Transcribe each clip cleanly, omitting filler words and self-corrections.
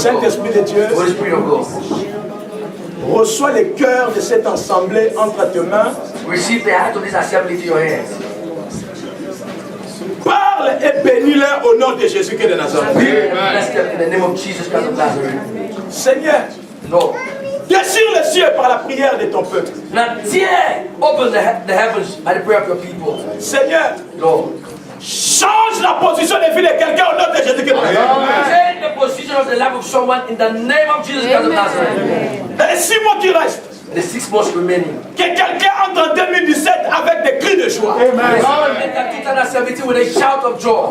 Saint-Esprit de Dieu, reçois les cœurs de cette assemblée entre tes mains. Receive the heart of this assembly to your hands. Parle et bénis-les au nom de Jésus-Christ de Nazareth. Bless them in the name of Jesus Christ of Nazareth. Seigneur, Lord, déchire les cieux par la prière de ton peuple. now tear open the heavens by the prayer of your people. Seigneur, Lord, change la position de vie de quelqu'un au nom de Jésus-Christ de Nazareth. change the position of the life of someone in the name of Jesus Christ of Nazareth. Dans les 6 mois qui restent, The 6 months remaining. que quelqu'un entre en 2017 avec des cris de joie. Lord, enter 2017 with a shout of joy.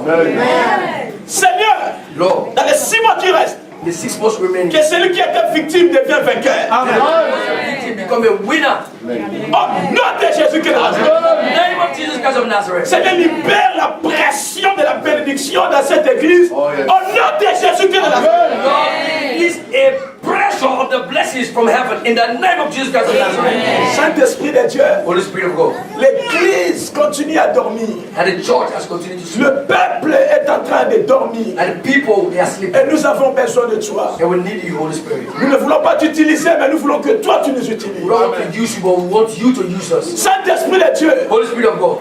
Seigneur, Lord, dans les 6 mois qui restent, the 6 months remaining. que celui qui était victime devient vainqueur. Victim become a winner. Au nom de Jésus-Christ de Nazareth. In the name of Jesus Christ of Nazareth. Seigneur, libère la pression de la bénédiction dans cette église. Au nom de Jésus-Christ de Nazareth. Lord, release a pressure of the blessings from heaven in the name of Jesus Christ of Nazareth. Saint-Esprit de Dieu, Holy Spirit of God. l'église continue à dormir. And the church has continued to sleep. Le peuple est en train de dormir. And the people, they are sleeping. Et nous avons besoin de toi. And we need you, Holy Spirit. Nous ne voulons pas t'utiliser, mais nous voulons que toi tu nous utilises. We don't want to use you, but we want you to use us. Saint-Esprit de Dieu, Holy Spirit of God.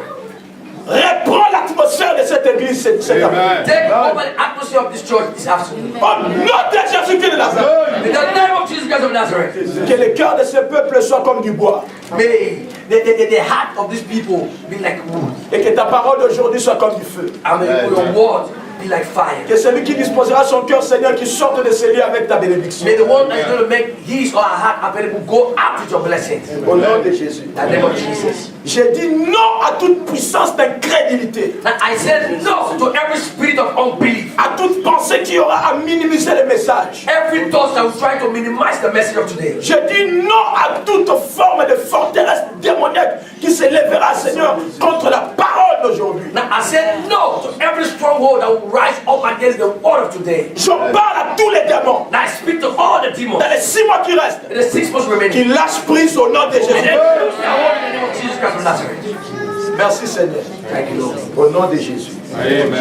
reprends l'atmosphère de cette église cette après. Take over the atmosphere of this church this afternoon. Au nom de Jésus-Christ de Nazareth. In the name of Jesus Christ of Nazareth. Que le cœur de ce peuple soit comme du bois. May the heart of these people be like wood. Et que ta parole d'aujourd'hui soit comme du feu. And may your word be like fire. Que celui qui disposera son cœur, Seigneur, qui sorte de ces lieux avec ta bénédiction. May the one that is going to make his or her heart available go out with your blessing. Au nom de Jésus. In the name of Jesus. J'ai dit non à toute puissance d'incrédulité. And I said no to every spirit of unbelief. À toute pensée qui aura à minimiser le message. Every thought that will try to minimize the message of today. J'ai dit non à toute forme de forteresse démoniaque qui se lèvera, Seigneur, contre la parole d'aujourd'hui. Now I said no to every stronghold that will rise up against the word of today. Je parle à tous les démons. Now I speak to all the demons. Dans les 6 mois qui restent, In the 6 months remaining. qui lâchent prise au nom de And Jésus. then loose their hold in the name of Jesus Christ of Nazareth. Merci Seigneur. Thank you, Lord. Au nom de Jésus. Amen.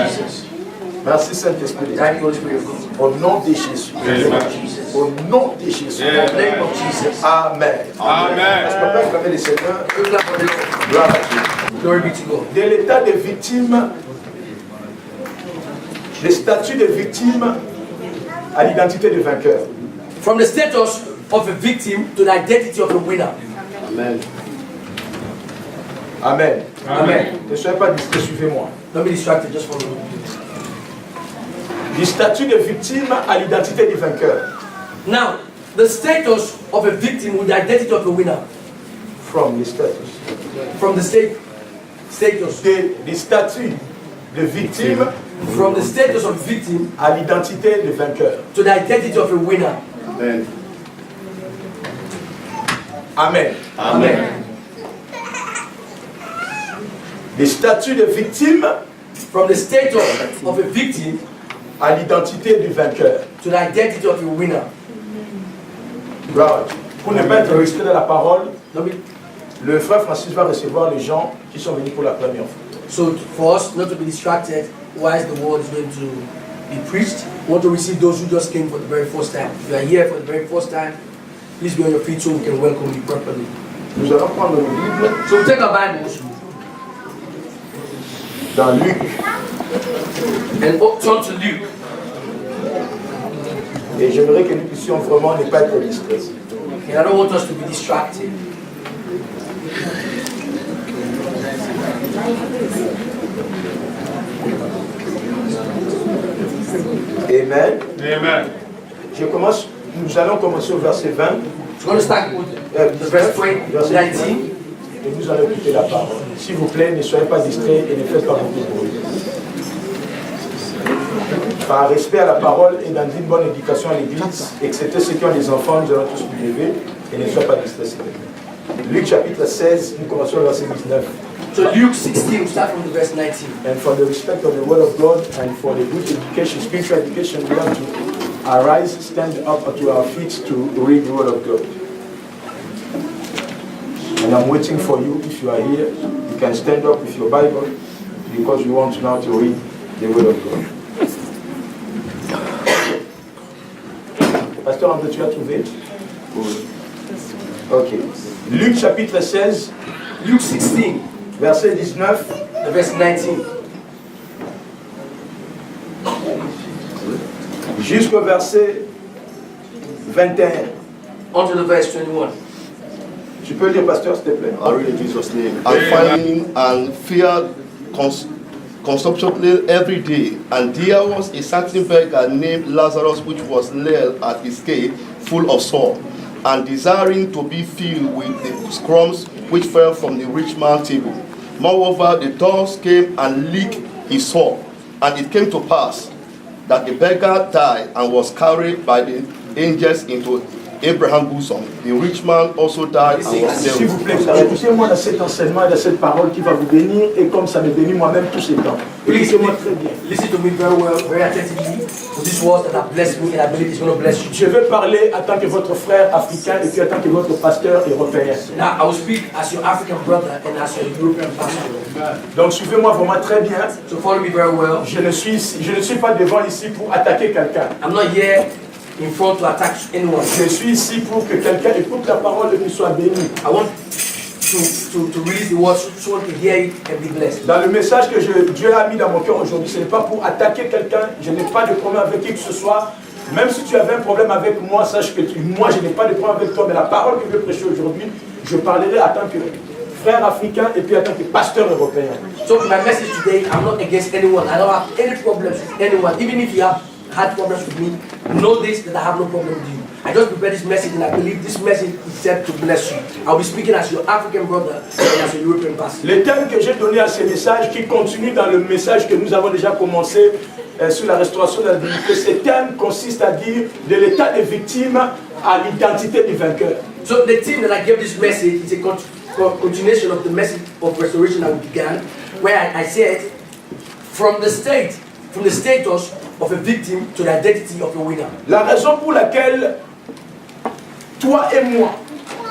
Merci Saint-Esprit. Thank you, Holy Spirit of God. Au nom de Jésus. Jesus. Au nom de Jésus. In the name of Jesus. Amen. Amen. Est-ce qu'on peut acclamer le Seigneur? Good luck for the Lord. Gloire à Dieu. Glory be to God. De l'état de victime, le statut de victime à l'identité de vainqueur. From the status of a victim to the identity of a winner. Amen. Amen. Amen. Ne soyez pas distraits, suivez-moi. Don't be distracted, just follow me. Du statut de victime à l'identité du vainqueur. Now, the status of a victim with the identity of a winner. From the status. From the status. Du statut de victime From the status of victim à l'identité de vainqueur. to the identity of a winner. Amen. Amen. Amen. Du statut de victime From the status of a victim à l'identité du vainqueur. to the identity of a winner. Gloire à Dieu. Pour ne pas être resté dans la parole, Don't be- le frère Francis va recevoir les gens qui sont venus pour la première fois. So for us not to be distracted whilst the word is going to be preached, we want to receive those who just came for the very first time. If you are here for the very first time, please be on your feet so we can welcome you properly. Nous allons prendre le Bible So take our Bibles dans Luc. and turn to Luke. Et j'aimerais que nous puissions vraiment ne pas être distraits. And I don't want us to be distracted. Amen. Amen. Nous allons commencer au verset 20. We're going to start with the verse 20, verse 19. Et nous allons écouter la parole. S'il vous plaît, ne soyez pas distraits et ne faites pas beaucoup de bruit. Par respect à la parole et dans une bonne éducation à l'église, excepté ceux qui ont des enfants, nous allons tous nous lever et ne soyez pas distraits. s'il vous plaît. Luc chapitre 16, nous commençons au verset 19. So Luke 16, we start from the verse 19. And for the respect of the word of God and for the good education, spiritual education, we want to arise, stand up to our feet to read the word of God. And I'm waiting for you. If you are here, you can stand up with your Bible because we want now to read the word of God. Pasteur André, tu as trouvé? Ok. Luc chapitre 16. Luke 16, Verset 19. verse 19. Jusqu'au verset 21. On to the verse 21. Tu peux lire, pasteur, s'il te plaît? I read in Jesus' name. And finding and feared consumptively every day. And there was a certain beggar named Lazarus, which was laid at his gate, full of sore, and desiring to be filled with the crumbs which fell from the rich man's table. Moreover, the dogs came and licked his sore. And it came to pass that the beggar died and was carried by the angels into Abraham's bosom. The rich man also died and was S'il vous buried. plaît, écoutez-moi dans cet enseignement et dans cette parole qui va vous bénir, et comme ça me bénit moi-même tous ces temps. Écoutez-moi très bien. Listen to me very well, very attentively. For this words that have blessed me and I believe it's going to bless you. Je vais parler en tant que votre frère africain et puis en tant que votre pasteur européen. Now I will speak as your African brother and as your European pastor. Donc suivez-moi vraiment très bien. So follow me very well. Je ne suis pas devant ici pour attaquer quelqu'un. I'm not here in front to attack anyone. Je suis ici pour que quelqu'un écoute la parole et qu'il soit béni. I want to release the word so one can hear it and be blessed. Dans le message que Dieu a mis dans mon cœur aujourd'hui, ce n'est pas pour attaquer quelqu'un. Je n'ai pas de problème avec qui que ce soit. Même si tu avais un problème avec moi, sache que moi je n'ai pas de problème avec toi. Mais la parole que je vais prêcher aujourd'hui, je parlerai en tant que frère africain et puis en tant que pasteur européen. So my message today, I'm not against anyone. I don't have any problems with anyone. Even if you have had problems with me, know this, that I have no problem with you. I just prepared this message and I believe this message is set to bless you. I'll be speaking as your African brother and as a European pastor. Les thèmes que j'ai donnés à ces messages, qui continuent dans le message que nous avons déjà commencé sur la restauration de la dignité, ces thèmes consistent à dire de l'état des victimes à l'identité du vainqueur. So the theme that I gave this message is a continuation of the message of restoration that we began, where I said from the status of a victim to the identity of a winner. La raison pour laquelle toi et moi,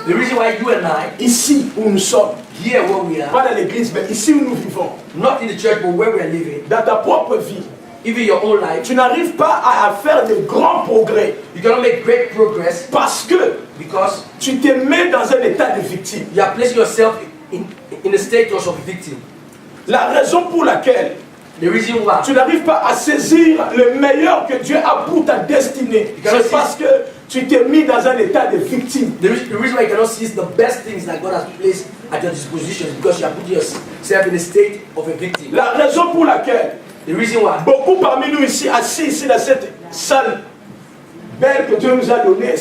the reason why you and I, ici où nous sommes, here where we are, pas dans l'église, mais ici où nous vivons, not in the church but where we are living, dans ta propre vie, even your own life, tu n'arrives pas à faire de grands progrès you cannot make great progress parce que because tu te mets dans un état de victime. you are placing yourself in the status of a victim. La raison pour laquelle The reason why tu n'arrives pas à saisir le meilleur que Dieu a pour ta destinée, c'est parce que tu t'es mis dans un état de victime. the reason why you cannot seize the best things that God has placed at your disposition is because you are putting yourself in a state of a victim. La raison pour laquelle The reason why beaucoup parmi nous ici, assis ici dans cette salle belle que Dieu nous a donnée,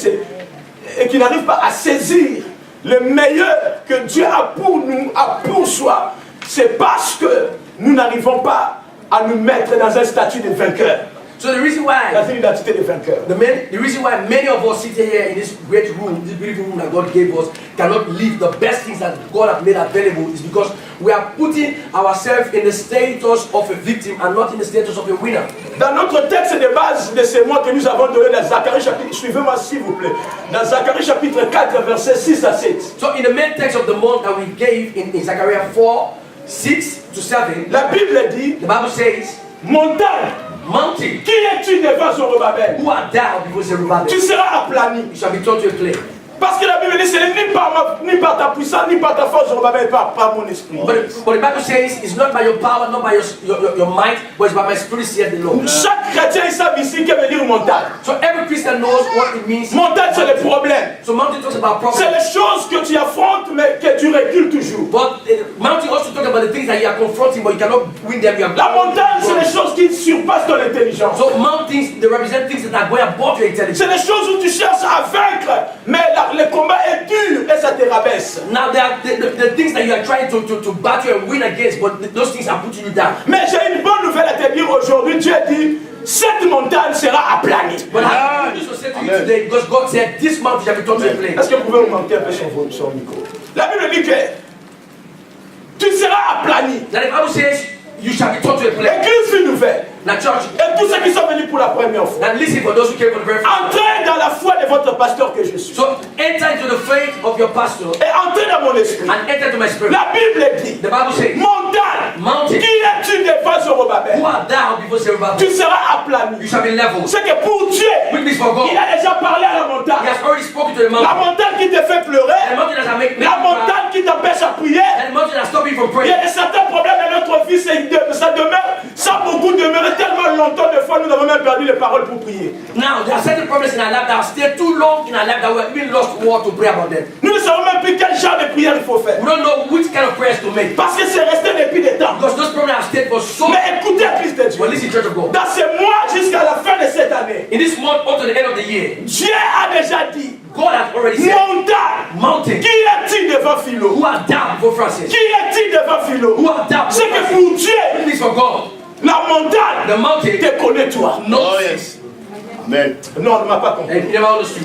et qui n'arrivent pas à saisir le meilleur que Dieu a pour nous, a pour soi, c'est parce que nous n'arrivons pas à nous mettre dans un statut de vainqueur. So the reason why Dans une identité de vainqueur. the reason why many of us sitting here in this great room, this beautiful room that God gave us, cannot live the best things that God has made available is because we are putting ourselves in the status of a victim and not in the status of a winner. Dans notre texte de base de ces mots que nous avons donné dans Zacharie chapitre, suivez-moi s'il vous plaît, dans Zacharie chapitre 4 versets 6 à 7. So in the main text of the month that we gave in Zechariah 4, 6 to 7, La Bible dit, the Bible says, montagne, mountain, qui es-tu devant Zorobabel? who art thou before Zerubbabel? Tu seras aplani. You shall be turned to a plain. Parce que la Bible dit, ce n'est ni par ta puissance, ni par ta force, Zorobabel, par mon esprit. But the Bible says it's not by your power, not by your might, but it's by my spirit, saith the Lord. Chaque chrétien il sait ici qu'il veut dire montagne. So every Christian knows what it means. Montagne, c'est le problème. So mountain talks about C'est problems. les choses que tu affrontes, mais que tu recules toujours. But mountain also talks about the things that you are confronting, but you cannot win them. You are La montagne, c'est les choses qui surpassent ton intelligence. So mountains, they represent things that are going above your intelligence. C'est les choses où tu cherches à vaincre, mais le combat est dur et ça te rabaisse. Now there are the things that you are trying to battle and win against, but those things are putting you down. Mais j'ai une bonne nouvelle à te dire aujourd'hui. Dieu dit, cette montagne sera aplanie. But I have to say to you today, because God said this mountain shall be turned to a plain. Est-ce que vous pouvez augmenter un peu son micro? La Bible dit que tu seras aplani. Now the Bible says you shall be turned to a plain. Église une nouvelle. Now church, Et tous ceux qui sont venus pour la première fois, now listen for those who came for the very first time. entrez dans la foi de votre pasteur que je suis. So enter into the faith of your pastor Et entrez dans mon esprit. and enter to my spirit. La Bible dit, The Bible says, montagne, Mountain. Qui es-tu devant Zorobabel? Who art thou before Zerubbabel? Tu seras aplani. You shall be leveled. C'est que pour Dieu, Which means for God. il a déjà parlé à la He montagne. has already spoken to the La mountain. montagne qui te fait pleurer, And the mountain that make la montagne qui t'empêche à prier. and the mountain that stop you from Il y praying. a certains problèmes dans notre vie, ça demeure, ça a beaucoup demeuré tellement longtemps, des fois nous avons même perdu les paroles pour prier. Now, there are certain problems in our life that have stayed too long in our life that we have even lost word to pray about them. Nous ne savons même plus quel genre de prière il faut faire. We don't know which kind of prayers to make. Parce que c'est resté depuis des temps. Because those problems have stayed for so long. Mais écoutez, Christ de Dieu. Well, listen, Church of God. Dans ce mois jusqu'à la fin de cette année, In this month up to the end of the year, Dieu a déjà dit, God has already said, montagne, mountain, qui est-il devant Philo? who art thou before Francis? Qui est-il devant Philo? Who art thou C'est before que Francis? pour Dieu, It means for God. la montagne The mountain te connaît toi. knows Oh, yes. Amen. Non, on ne m'a pas compris. and he never understood.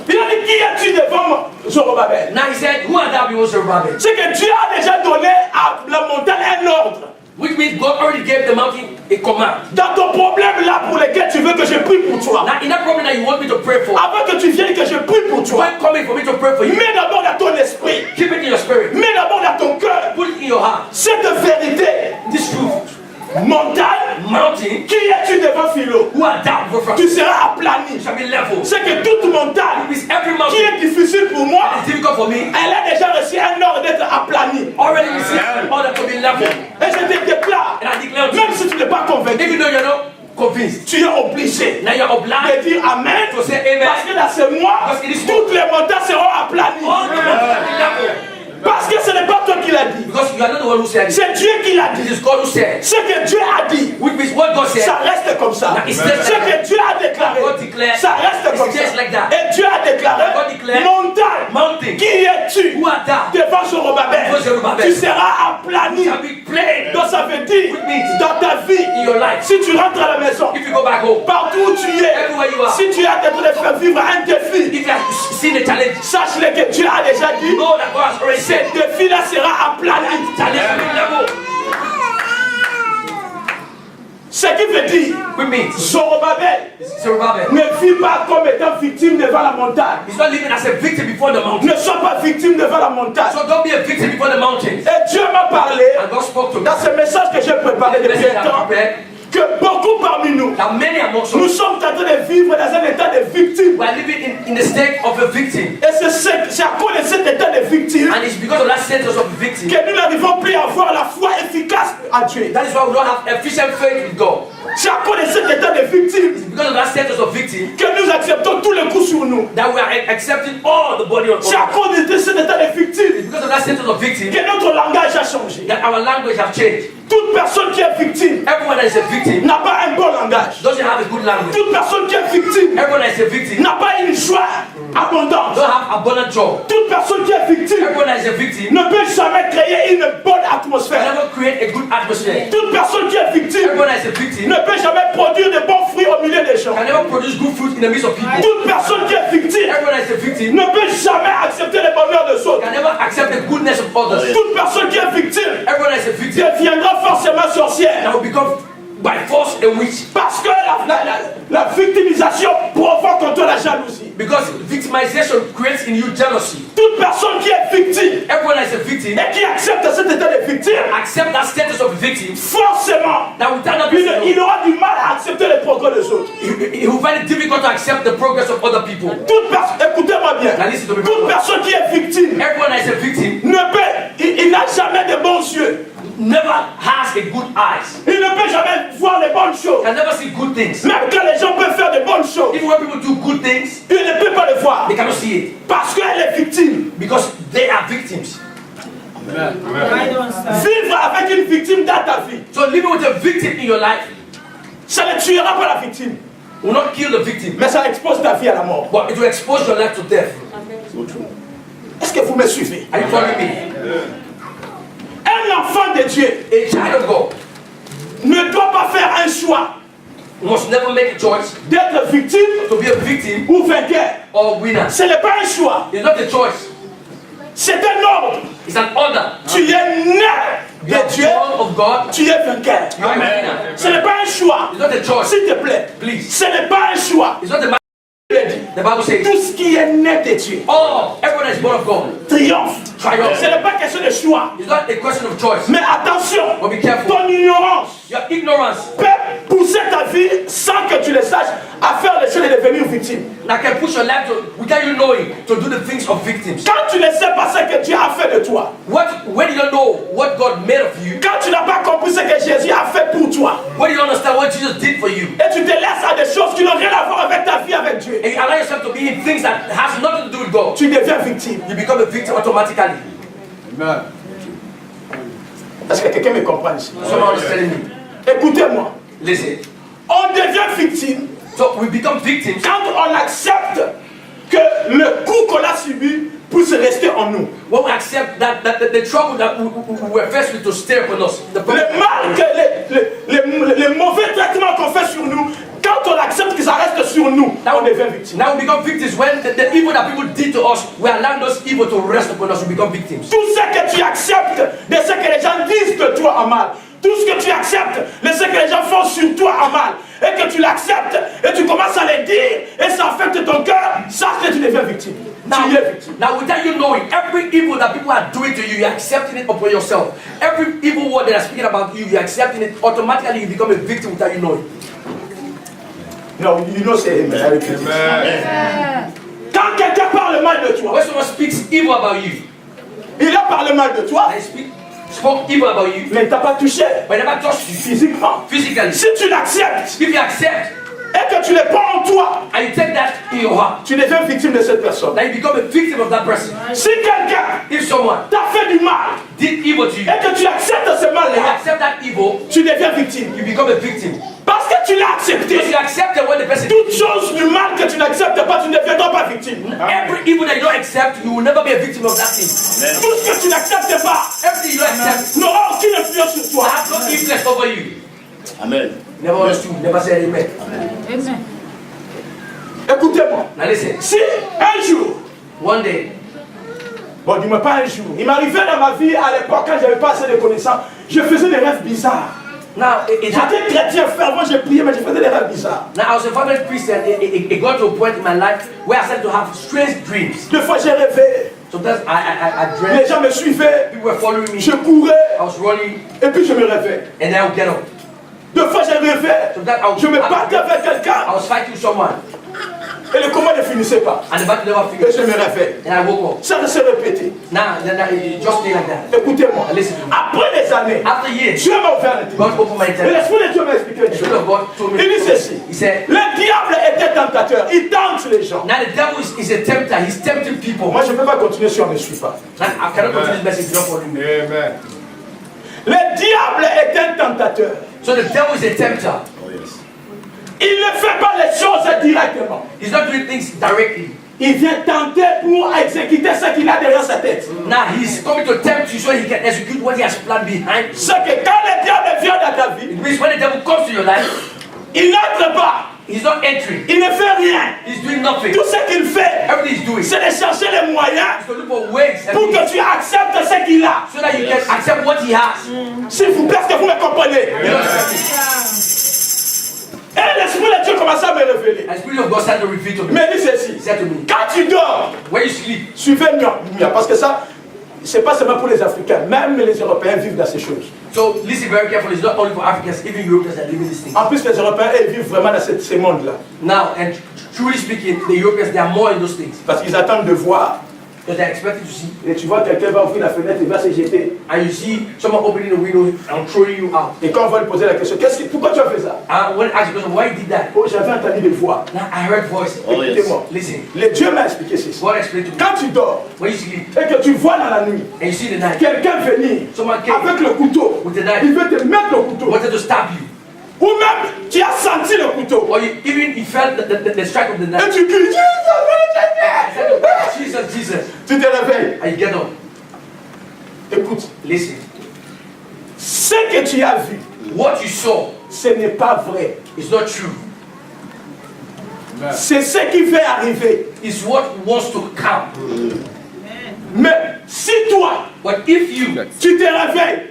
Il a dit, qui es-tu devant Zorobabel? Now he said, who art thou before Zerubbabel? C'est que Dieu a déjà donné à la montagne un ordre. Which means God already gave the mountain a command. Dans ton problème là pour lequel tu veux que je prie pour toi, Now in that problem that you want me to pray for, avant que tu viennes que je prie pour toi, when coming for me to pray for you, mets d'abord dans ton esprit, keep it in your spirit. mets d'abord dans ton cœur Put it in your heart. cette vérité. This truth. Montagne, Mountain, qui es-tu devant Philo? who art thou before Tu Francis? seras aplani. Shall be level. C'est que toute montagne It means every qui mountain est difficile pour moi, that is difficult for me, elle a déjà reçu un ordre d'être aplanie. already received in order to be level. Et je te déclare, And I declare to même you, si tu n'es pas even convaincu, though you're not convinced, tu es obligé now you're de obliged dire Amen. to say amen. Parce que dans ce mois, Parce que this toutes les montagnes seront aplanies. All the mountains will be level. Parce que ce n'est pas toi qui l'as dit. Because you are not the one who said it. C'est Dieu qui l'a It dit. is God who said. Ce que Dieu a dit, Which means what God said. ça reste comme ça. It's Ce just like que Dieu a déclaré, God declared, ça reste comme it's just ça. like that. Et Dieu a déclaré, God declared, montagne, mountain, qui es-tu who art thou? devant Zorobabel? Devant Zorobabel. Tu seras aplani. Shall be plain Donc ça veut dire, Which means dans ta vie, in your life. si tu rentres à la maison, If you go back home, partout où tu es, everywhere you are, si tu as en train de faire vivre un défi, if you have seen the challenge, sache-le que Dieu a déjà dit, know that God has already said. ce défi-là sera aplani. Challenge will be level. Ce qui veut dire, Which means Zorobabel Zerubbabel ne vit pas comme étant victime devant la montagne. is not living as a victim before the mountain. Ne sois pas victime devant la montagne. So don't be a victim before the mountain. Et Dieu m'a parlé And God spoke to me. dans ce message que j'ai préparé depuis Message un that I temps prepared, que beaucoup parmi nous, that many amongst nous us sommes en train de vivre dans un état de victime. we are living in the state of a victim. Et c'est à cause de cet état de victime And it's because of that status of victim. que nous n'arrivons plus à avoir la foi efficace à Dieu. That is why we don't have efficient faith with God. C'est à cause de cet état de victime It's because of that status of victim que nous acceptons tous les coups sur nous. that we are accepting all the body of C'est à God. cause de cet état de victime Because of that status of victim que notre langage a changé. that our language have changed. Toute personne qui est victime Everyone that is a victim n'a pas un bon langage. doesn't have a good language. Toute personne qui est victime Everyone that is a victim n'a pas une joie abondante. don't have abundant joy. Toute personne qui est victime Everyone that is a victim ne peut jamais créer une bonne can atmosphère. never create a good atmosphere. Toute personne qui est victime Everyone that is a victim ne peut jamais produire de bons fruits au milieu des gens. can never produce good fruit in the midst of people. Toute personne qui est victime Everyone that is a victim ne peut jamais accepter le bonheur de autres. can never accept the goodness of others. Toute personne qui est victime Everyone that is a victim deviendra forcément sorcière. that will become by force a witch. Parce que la victimisation provoque en toi la jalousie. Because victimization creates in you jealousy. Toute personne qui est victime Everyone that is a victim et qui accepte cet état de victime, accept that status of victim forcément, that will turn up il aura du mal à accepter les progrès des autres. he will find it difficult to accept the progress of other people. Toute personne, écoutez-moi bien, Now listen to me. toute personne qui est victime Everyone that is a victim ne peut, il n'a jamais de bons yeux. never has a good eyes. Il ne peut jamais voir les bonnes choses. Can never see good things. Même quand les gens peuvent faire de bonnes choses, Even when people do good things, il ne peut pas les voir. they cannot see it Parce qu'elle est victime. because they are victims. Vivre avec une victime dans ta vie, So living with a victim in your life ça ne tuera pas la victime, will not kill the victim, mais ça expose ta vie à la mort. but it will expose your life to death. Est-ce que vous me suivez? Are you following me? Un enfant de Dieu A child of God ne doit pas faire un choix must never make a choice d'être victime to be a victim ou vainqueur. or winner. Ce n'est pas un choix, It's not a choice. c'est un ordre. It's an order. Tu es né You are de Dieu, born of God. tu es vainqueur. You are a winner. Ce n'est pas un choix, It's not a choice. s'il te plaît. Please. Ce n'est pas un choix. It's not a matter. Il dit, The Bible says, tout ce qui est né de Dieu oh, everyone that is born of God triomphe triumph. Ce n'est pas question de choix. It's not a question of choice. Mais attention, But be careful. ton ignorance Your ignorance peut pousser ta vie sans que tu le saches à faire les choses et devenir victime. that can push your life to, without you knowing, to do the things of victims. Quand tu ne sais pas ce que Dieu a fait de toi, When you don't know what God made of you, quand tu n'as pas compris ce que Jésus a fait pour toi, when you don't understand what Jesus did for you, et tu te laisses à des choses qui n'ont rien à voir avec ta vie avec Dieu, and you allow yourself to be in things that has nothing to do with God, tu deviens victime. you become a victim automatically. Est-ce que quelqu'un me comprend ici? Someone is telling me, Écoutez-moi, listen. on devient victime So we become victims quand on accepte que le coup qu'on a subi puisse rester en nous. when we accept that the trouble that we were faced with to stay upon us. The Le mal, les mauvais traitements qu'on fait sur nous, quand on accepte que ça reste sur nous, on devient victime. Now we become victims when the evil that people did to us, we allow those evil to rest upon us, we become victims. Tout ce que tu acceptes de ce que les gens disent de toi en mal, tout ce que tu acceptes de ce que les gens font sur toi en mal, et que tu l'acceptes, et tu commences à les dire, et ça affecte ton cœur, sache que tu deviens victime. Tu es victime. Now without you knowing, every evil that people are doing to you, you're accepting it upon yourself. Every evil word they are speaking about you, you're accepting it. Automatically you become a victim without you knowing. No, you know say amen. I repeat it. Quand quelqu'un parle mal de toi, When someone speaks evil about you, il a parlé mal de toi, they spoke evil about you, mais il ne t'a pas touché but they never touched you physiquement. physically. Si tu l'acceptes If you accept et que tu le prends en toi, and you take that in your heart, tu deviens victime de cette personne. then you become a victim of that person. Si quelqu'un If someone t'a fait du mal did evil to you et que tu acceptes ce and you mal-là, accept that evil, tu deviens victime. you become a victim. Parce que tu l'as accepté. Because you accepted what the person Toute chose du mal que tu n'acceptes pas, tu ne deviendras pas victime. every evil that you don't accept, you will never be a victim of that thing. Tout ce que tu n'acceptes pas Everything you don't accept n'aura aucune influence sur toi. has no influence over you. Amen. Never understood, never said amen. Écoutez-moi. Now listen, Si un jour, one day, bon dis-moi pas un jour, il m'arrivait dans ma vie à l'époque quand j'avais pas assez de connaissances, je faisais des rêves bizarres. now it happened. J'étais chrétien fervent, j'ai prié, mais je faisais des rêves bizarres. Now I was a fervent Christian. It got to a point in my life where I started to have strange dreams. Des fois j'ai rêvé, Sometimes I les dreamt, gens me suivaient, people were following me, je courais, I was running, et puis je me réveillais. and then I would get up. Des fois j'ai rêvé, je me battais avec I quelqu'un, was fighting with someone, et le combat ne finissait pas. and the battle never Et finished. je me réveille. And I woke up. Ça ne s'est répété. Now it just stayed like that. Écoutez-moi, Listen to me. après des années, After years, Dieu m'a ouvert l'intelligence. God opened my Et intelligence. l'Esprit de Dieu m'a expliqué une The chose. Spirit of God told me. Il dit ceci. He said, Le diable était tentateur, il tente les gens. now the devil is a tempter. He's tempting people. Moi je ne peux pas continuer si on ne me suit pas. Now, I cannot continue this message if you don't follow me. Amen. Le diable est un tentateur. So the devil is a tempter. Oh, yes. Il ne fait pas les choses directement. He's not doing things directly. Il vient tenter pour exécuter ce qu'il a derrière sa tête. Now he's coming to tempt you so he can execute what he has planned behind you. C'est que quand le diable vient dans ta vie, It means when the devil comes to your life, il n'entre pas, he's not entering. il ne fait rien. He's doing nothing. Tout ce qu'il fait, Everything he's doing is c'est de chercher les moyens to look for ways and pour means que tu acceptes ce qu'il a. so that you can accept what he has. S'il vous plaît, est-ce que vous me comprenez? You don't accept it. Et l'Esprit de Dieu commence à me révéler. And the Spirit of God started to reveal to me. Mais dit ceci, He said to me, quand tu dors, when you sleep, suivez Mia, parce que ça, c'est pas seulement pour les Africains, même les Européens vivent dans ces choses. so listen very carefully. It's not only for Africans, even Europeans are living these things. En plus, les Européens, ils vivent vraiment dans ces mondes-là. Now, and truly speaking, the Europeans, they are more in those things. Parce qu'ils attendent de voir. Because they're expected to see. Et tu vois quelqu'un va ouvrir la fenêtre, il va se jeter. And you see someone opening the window and throwing you out. Et quand on va lui poser la question, pourquoi tu as fait ça? And when I ask the question, why you did that? Oh, j'avais entendu des voix. Now I heard voices. Oh, yes. Écoutez-moi. Listen, Le Dieu m'a expliqué ceci. God explained to me. Quand tu dors When you sleep et que tu vois dans la nuit and you see the night, quelqu'un venir someone came avec le couteau, with the knife, il veut te mettre le couteau. wanted to stab you. Ou même tu as senti le couteau. Or even you felt the strike of the Et knife. tu cries, Jesus, Jesus. tu te réveilles. And you get up. Écoute, Listen. ce que tu as vu, What you saw ce n'est pas vrai. is not true. C'est ce qui va arriver. It's what wants to come. Mais si toi, But if you tu te réveilles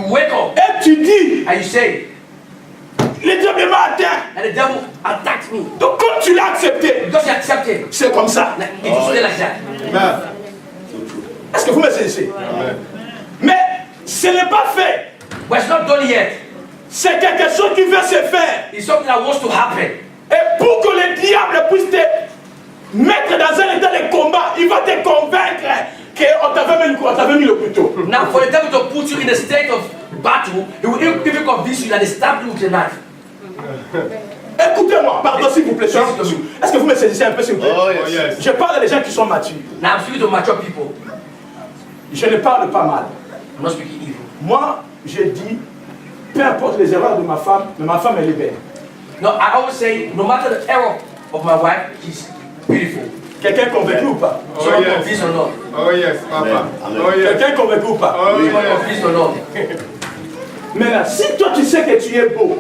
wake up et tu dis, and you say, le diable m'a atteint. and the devil attacked me, Donc comme tu l'as accepté, because you accepted, c'est comme ça. it will stay like that. Est-ce que vous me saisissez? Mais ce n'est pas fait. But it's not done yet. C'est quelque chose qui veut se faire. It's something that wants to happen. Et pour que le diable puisse te mettre dans un état de combat, il va te convaincre qu'on t'avait mis le couteau. Now, for the devil to put you in a state of battle, he will even convince you that they stabbed you with a knife. Écoutez-moi, pardon s'il vous plaît. Est-ce que vous me saisissez un peu s'il vous plaît? Oh, yes. Je parle des gens qui sont matures. Now, I'm speaking to mature people. Je ne parle pas mal. I'm not speaking evil. Moi, je dis, peu importe les erreurs de ma femme, mais ma femme elle est belle. No, I always say, no matter the error of my wife, she's beautiful. Quelqu'un est convaincu ou pas? Someone convinced or not? Oh yes, Papa. Amen. Oh yes. Quelqu'un est convaincu ou pas? Oh Someone yes. convinced or not? Maintenant, si toi tu sais que tu es beau,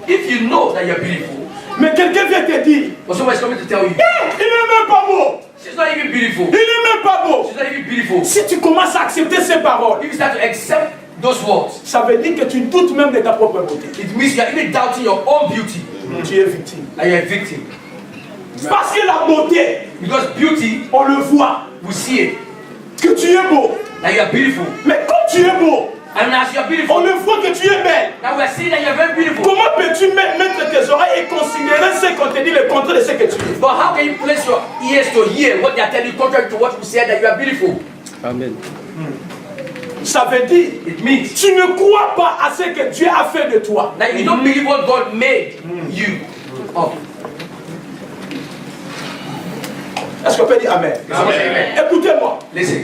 If you know that you're beautiful, mais quelqu'un vient te dire, but someone is coming to tell you, il n'est même pas beau, she's not even beautiful. il n'est même pas beau. She's not even beautiful. Si tu commences à accepter ces paroles, If you start to accept those words, ça veut dire que tu doutes même de ta propre beauté. it means you are even doubting your own beauty. Tu es victime. And you're a victim. Parce que la beauté, Because beauty, on le voit, we see it. que tu es beau. That you are beautiful. Mais quand tu es beau, And as you are on beautiful, le voit que tu es belle. now we are seeing that you are very beautiful. Comment peux-tu mettre tes oreilles et considérer ce qu'on te dit le contraire de ce que tu es? But how can you place your ears to hear what they are telling you contrary to what you said that you are beautiful? Ça veut dire, It means tu ne crois pas à ce que Dieu a fait de toi. that you don't believe what God made you of. Est-ce qu'on peut dire Amen? Amen. Écoutez-moi, Listen.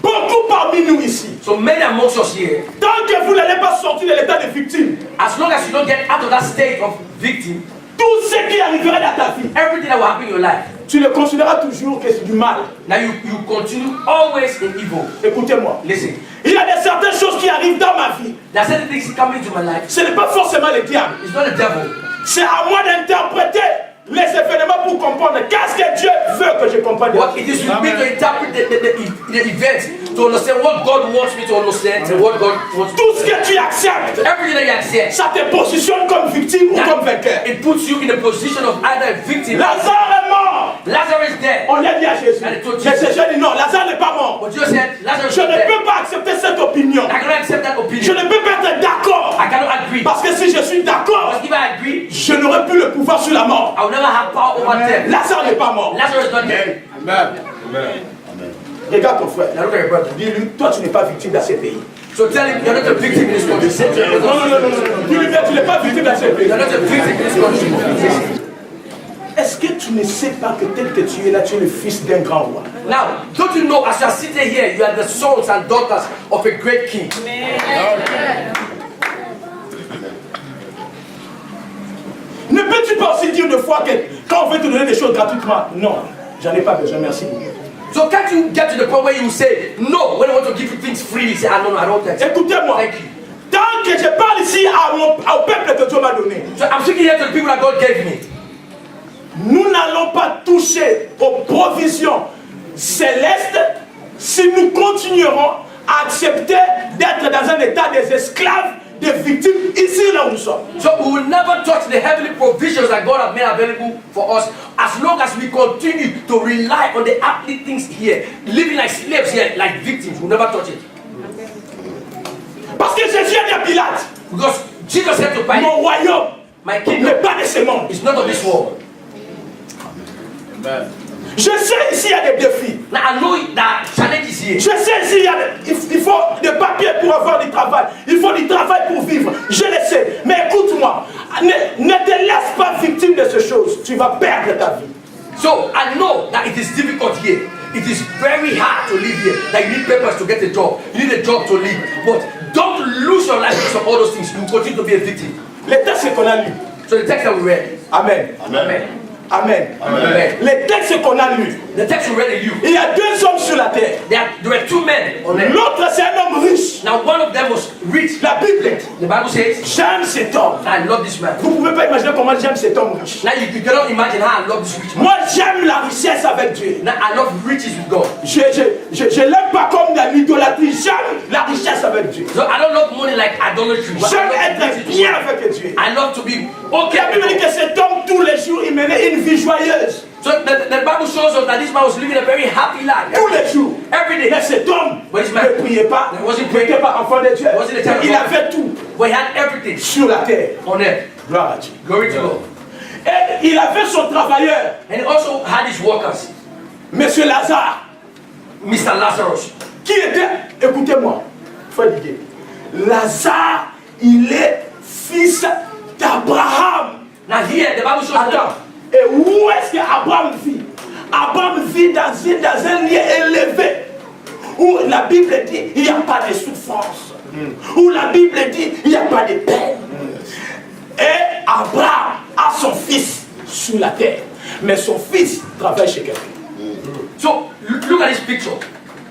beaucoup parmi nous ici, So many amongst us here, tant que vous n'allez pas sortir de l'état de victime, as long as you don't get out of that state of victim, tout ce qui arrivera dans ta vie, everything that will happen in your life, tu le considéreras toujours que c'est du mal. now you continue always in evil. Écoutez-moi, Listen. il y a des certaines choses qui arrivent dans ma vie. There are certain things coming into my life. Ce n'est pas forcément le diable. It's not the devil. C'est à moi d'interpréter les événements pour comprendre qu'est-ce que Dieu veut que je comprenne. What it is with me to interpret the events, to understand what God wants me to understand and what God wants me to Tout ce que tu acceptes, everything that you accept, ça te positionne comme victime ou comme vainqueur. it puts you in a position of either a victim. Lazare est mort. Lazarus is dead. On l'a dit à Jésus. Mais Jésus dit non, Lazare n'est pas mort. But Jesus said, Lazarus Je is ne dead. peux pas accepter cette opinion. I cannot accept that Je opinion. ne peux pas être d'accord. I cannot agree. Parce que si je suis d'accord, Because if I agree, je n'aurai plus le pouvoir sur la mort. I will never have power over death. Lazare n'est pas mort. Lazarus is not dead. Regarde ton frère. Now look at your brother. Dis-lui, toi tu n'es pas victime dans ces pays. So tell him you're not a victim in this country. Say to your Non, non, brother, non, non, non. Dis-lui, tu n'es pas victime dans ces pays. you're not a victim in this country. Est-ce que tu ne sais pas que tel que tu es là, tu es le fils d'un grand roi? Now, don't you know, as you are sitting here, you are the sons and daughters of a great king. Ne peux-tu pas aussi dire une fois que quand on veut te donner des choses gratuitement, non, j'en ai pas besoin, merci. So can't you get to the point where you say no when I want to give you things freely? You say, ah, no, no, I don't take it. Écoutez-moi, Thank you. tant que je parle ici au peuple que Dieu m'a donné, So I'm speaking here to the people that God gave me. nous n'allons pas toucher aux provisions célestes si nous continuerons à accepter d'être dans un état des esclaves, des victimes, ici là où nous sommes. So we will never touch the heavenly provisions that God has made available for us as long as we continue to rely on the earthly things here, living like slaves here, like victims. We'll never touch it. Parce que Jésus a dit à Pilate, Because Jesus said to Pilate, mon royaume my n'est kingdom pas de ce monde. is not of this world. Je sais ici il y a des défis. Now I know that challenge is here. Je sais ici il faut des papiers pour avoir du travail. Il faut du travail pour vivre. Je le sais. Mais écoute-moi, ne te laisse pas victime de ces choses. Tu vas perdre ta vie. So I know that it is difficult here. It is very hard to live here. That you need papers to get a job. You need a job to live. But don't lose your life because of all those things. You will continue to be a victim. Les textes qu'on a lus. So the text that we read. Amen. Amen. Amen. Amen. Les textes qu'on a lus. The text we read in you. Il y a deux hommes sur la terre. There were two men on earth. L'autre c'est un homme riche. Now one of them was rich. La Bible. The Bible says, J'aime cet homme. I love this man. Vous ne pouvez pas imaginer comment j'aime cet homme riche. Now you cannot imagine how I love this rich man. Moi j'aime la richesse avec Dieu. Now I love riches with God. Je l'aime pas comme de l'idolâtrie. J'aime la richesse avec Dieu. So I don't love money like idolatry. But J'aime I love être riches bien with God. avec Dieu. I love to be La Bible dit okay. que cet homme tous les jours il menait une vie joyeuse. So the Bible shows us that this man was living a very happy life. Tous les jours. Every day. Mais cet homme But this ne man priait pas, wasn't n'était pas enfant de Dieu. Wasn't a child of Il God. avait tout But he had everything sur la terre. on earth. Gloire à Dieu. Glory to God. Et il avait son travailleur, And he also had his workers, Monsieur Lazare, Mr. Lazarus. qui était, écoutez-moi, frère Didier, Lazare, il est fils d'Abraham. Now here the Bible shows Attends, that et où est-ce qu'Abraham vit? Abraham vit dans un lieu élevé, où la Bible dit il n'y a pas de souffrance, où la Bible dit il n'y a pas de peine. Et Abraham a son fils sur la terre, mais son fils travaille chez quelqu'un. So look at this picture.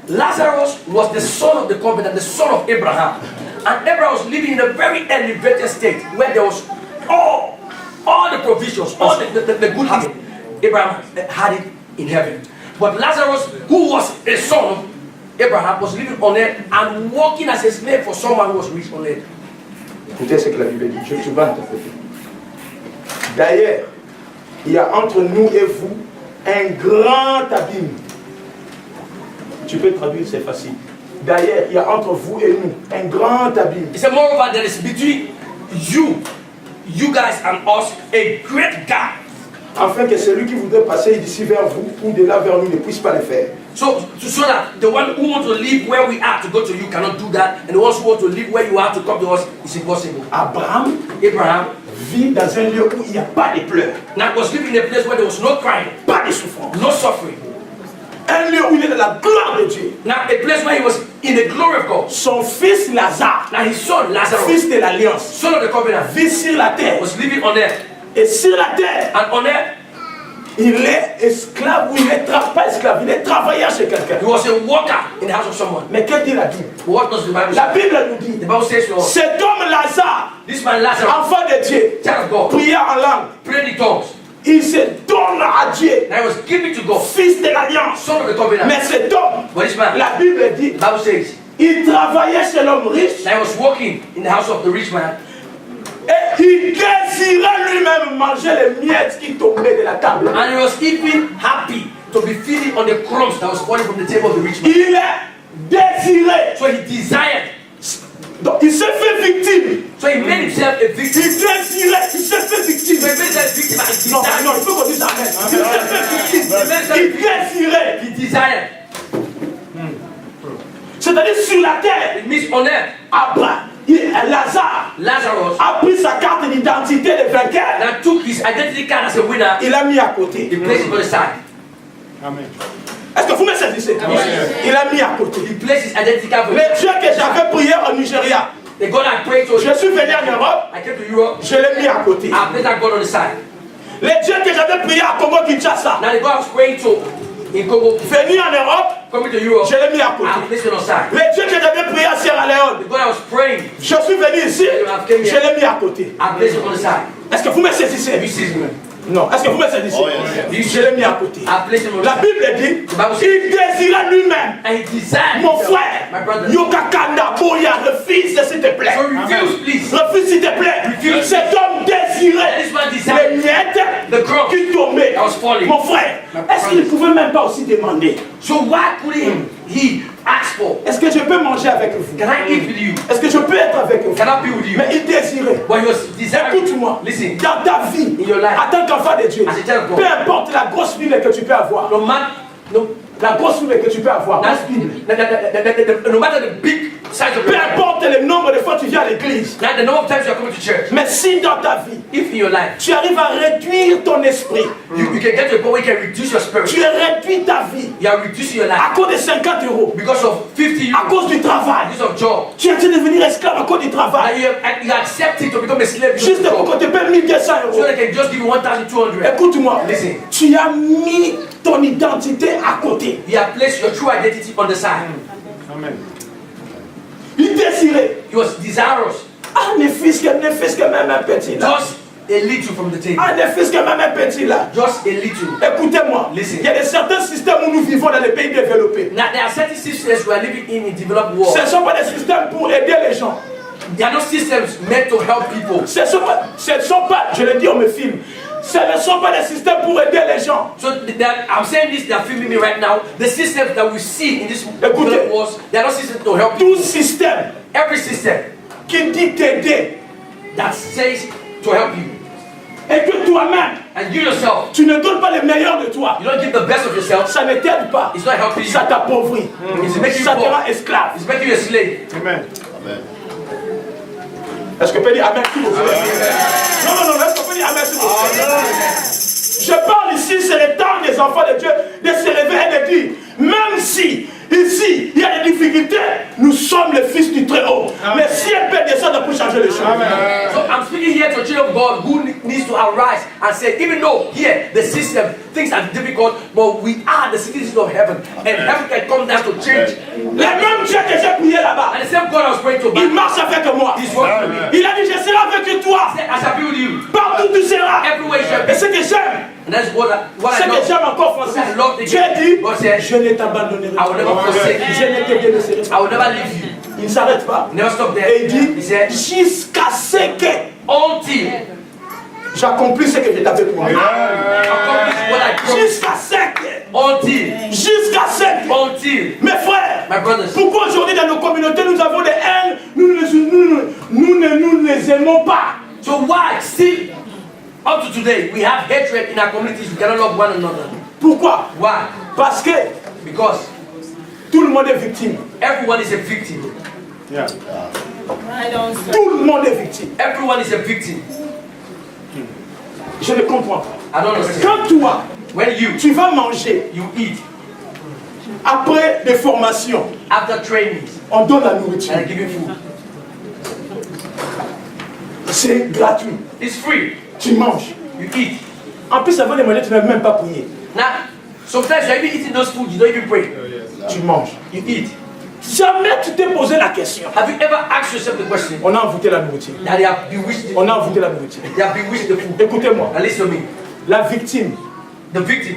Lazarus was the son of the covenant, the son of Abraham. And Abraham was living in a very elevated state where there was all the provisions, all the good things. Abraham had it in heaven. But Lazarus, who was a son of Abraham, was living on earth and working as a slave for someone who was rich on earth. Écoutez ce que la Bible dit, je vais interpréter. D'ailleurs, il y a entre nous et vous un grand abîme. Tu peux traduire, c'est facile. D'ailleurs, il y a entre vous et nous un grand abîme. He said, moreover, there is between you guys and us, a great gap. Afin que celui qui voudrait passer d'ici vers vous ou de là vers nous ne puisse pas le faire. So that the one who wants to live where we are to go to you cannot do that, and the ones who want to live where you are to come to us is impossible. Abraham Abraham vit dans un lieu où il n'y a pas de pleurs, now was living in a place where there was no crying, pas de souffrance. no suffering. Un lieu où il est dans la gloire de Dieu. Now a place where he was in the glory of God. Son fils Lazare, Now his son Lazarus, fils de l'Alliance, son of the covenant, vit sur la terre. was living on earth. Et sur la terre, And on earth, il est esclave ou il est pas esclave, il est travailleur chez quelqu'un. he was a worker in the house of someone. Mais qu'est-ce que dit la Bible? What does the Bible La say? Bible nous dit, The Bible says to us, cet homme Lazare, this man Lazarus, enfant de Dieu, child of God, priait en langue, prayed in tongues. il se donne à Dieu, Now he was given to God, fils de l'Alliance. son of the covenant. Mais cet homme, But this man, la Bible dit, the Bible says, il travaillait chez l'homme riche that he was working in the house of the rich man, et il désirait lui-même manger les miettes qui tombaient de la table. and he was even happy to be feeding on the crumbs that was falling from the table of the rich man. Il est désiré. So he desired. Donc il s'est fait victime. So he made himself a Il victim. désirait, il s'est fait victime. So he made himself a victim and Non, desired. non, il faut qu'on dise amen. Il s'est fait victime. Il désirait. He desired. C'est-à-dire sur la terre, It means on earth, Abraham, Lazare Lazarus a pris sa carte d'identité de vainqueur. now took his identity card as a winner. Il l'a mis à côté. He placed it on the side. Est-ce que vous me saisissez? Il l'a mis à côté. He placed his identity card. Le Dieu que j'avais prié au Nigeria, The God I prayed to. je suis venu en Europe, I came to Europe. je l'ai mis à côté. I placed that God on the side. Le Dieu que j'avais prié à Congo-Kinshasa, Now the God I was praying to in Congo, venu en Europe, coming to Europe, je l'ai mis à côté. I placed it on the side. Le Dieu que j'avais prié à Sierra Leone, The God I was praying, je suis venu ici, je l'ai mis à côté. I placed it on the side. Est-ce que vous me saisissez? You see me? Non. Est-ce que vous me saisissez? Oh, yes. Je l'ai mis à côté. I placed it on the La side. Bible dit, il désira lui-même. And he desired. Mon My frère, brother. Yokakanda Boya, refuse s'il te plaît. So refuse, please. Refuse s'il te plaît. Refuse. Cet homme désirait This man les desired miettes the crumb qui tombaient. that was falling. Mon frère, est-ce qu'il ne pouvait même pas aussi demander? So why couldn't he ask for? Est-ce que je peux manger avec vous? Can I eat with you? Est-ce que je peux être avec vous? Can I be with you? Mais il désirait. But he was desiring. Écoute-moi, Listen. dans ta vie, In your life. en tant qu'enfant de Dieu, As a child of God. peu importe la grosse ville que tu peux avoir, No man, no, la grosse ville que tu peux avoir, that's, no matter the big size of peu your importe le nombre de fois que tu viens à l'église, like the number of times you are coming to church, mais si dans ta vie, if in your life tu arrives à réduire ton esprit, you can get to a point where you can reduce your spirit, tu réduis ta vie you are reducing your à life cause de 50 euros, because of 50 à euros, cause du travail. because of job. Tu es en train de devenir esclave à cause du And travail, you accept it to become a slave because juste of pour job. qu'on te paie 1200 So euros. they can just give you 1,200. Écoute-moi, Listen. tu as mis ton identité à côté. You have placed your true identity on the side. Il désirait. He was desirous. Ah, ne fils que même un petit là. Just a little from the table. Ah, ne fils que même un petit là. Just a little. Écoutez-moi, Listen. il y a des certains systèmes où nous vivons dans les pays développés. Now there are certain systems we are living in developed world. Ce ne sont pas des systèmes pour aider les gens. There are no systems meant to help people. Ce ne sont pas, je le dis, on me filme. Ce ne sont pas des systèmes pour aider les gens. So I'm saying this, they are filming me right now. The systems that we see in this Écoutez. wars, they are not systems to help Tout you. système Every system qui dit t'aider that says to help you, et que toi-même, and you yourself, tu ne donnes pas le meilleur de toi, you don't give the best of yourself, ça ne t'aide pas. it's not helping you. Ça t'appauvrit. It's making you Ça te poor. rend esclave. It's making you a slave. Amen. Amen. Est-ce que peut dire Amen s'il vous plaît? Non, est-ce qu'on peut dire Amen s'il vous plaît? Je parle ici, c'est le temps des enfants de Dieu de se réveiller et de dire, même si ici il y a des difficultés, nous sommes les fils du Très-Haut. Mais si elle peut descendre pour changer les choses. So I'm speaking here to a child of God who needs to arise and say, even though here the system, things are difficult, but we are the citizens of heaven, and heaven can come down to change. Le même Dieu que j'ai prié là-bas, And the same God I was praying to, il marche avec moi. He's working with me. Il a dit, je serai avec toi. I shall be with you. Partout tu seras. Everywhere you shall Et be. ce que j'aime, And that's what ce I que love. j'aime encore, Francis, I love the Dieu dit, God said, je ne t'abandonnerai I will never pas. forsake you. Je ne te délaisserai I pas. will never leave you. Il ne s'arrête pas. Never stop there. Et il dit, He said, jusqu'à ce que until j'accomplis ce que je t'avais promis. accomplish what I promised. Jusqu'à ce que. Until. Jusqu'à ce que. Until. Mes frères, My brothers. pourquoi aujourd'hui dans nos communautés nous avons des haines, nous ne les aimons pas. So why still up to today we have hatred in our communities? We cannot love one another. Pourquoi? Why? Parce que Because tout le monde est victime. everyone is a victim. Tout le monde est victime. Everyone is a victim. Je ne comprends pas. I don't understand. Quand toi, When tu vas manger you eat après des formations, after trainings on donne la nourriture. and I give you food, C'est gratuit. it's free. Tu manges. You eat. En plus, avant de manger, tu n'as même pas prié. Now, sometimes you're even eating those foods, you don't even pray. Tu manges. You eat. Jamais tu t'es posé la question. Have you ever asked yourself the question On a envoûté la nourriture. that they have bewitched On a envoûté la nourriture. they have bewitched the food? Écoutez-moi. Now listen to me. La victime, The victim,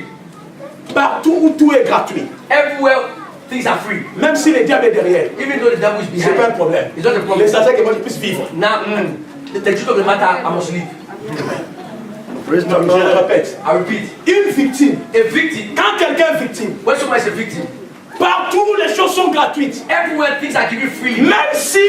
partout où tout est gratuit, everywhere things are free. même si le diable est derrière, Even though the devil is c'est pas un behind. problème. It's not a problem. L'essentiel que moi je puisse vivre. Now, the truth of the matter, I must leave. Non, je le répète. I repeat. Une victime, A victim, quand quelqu'un est victime, when someone is a victim, partout où les choses sont gratuites, everywhere things are given freely. même si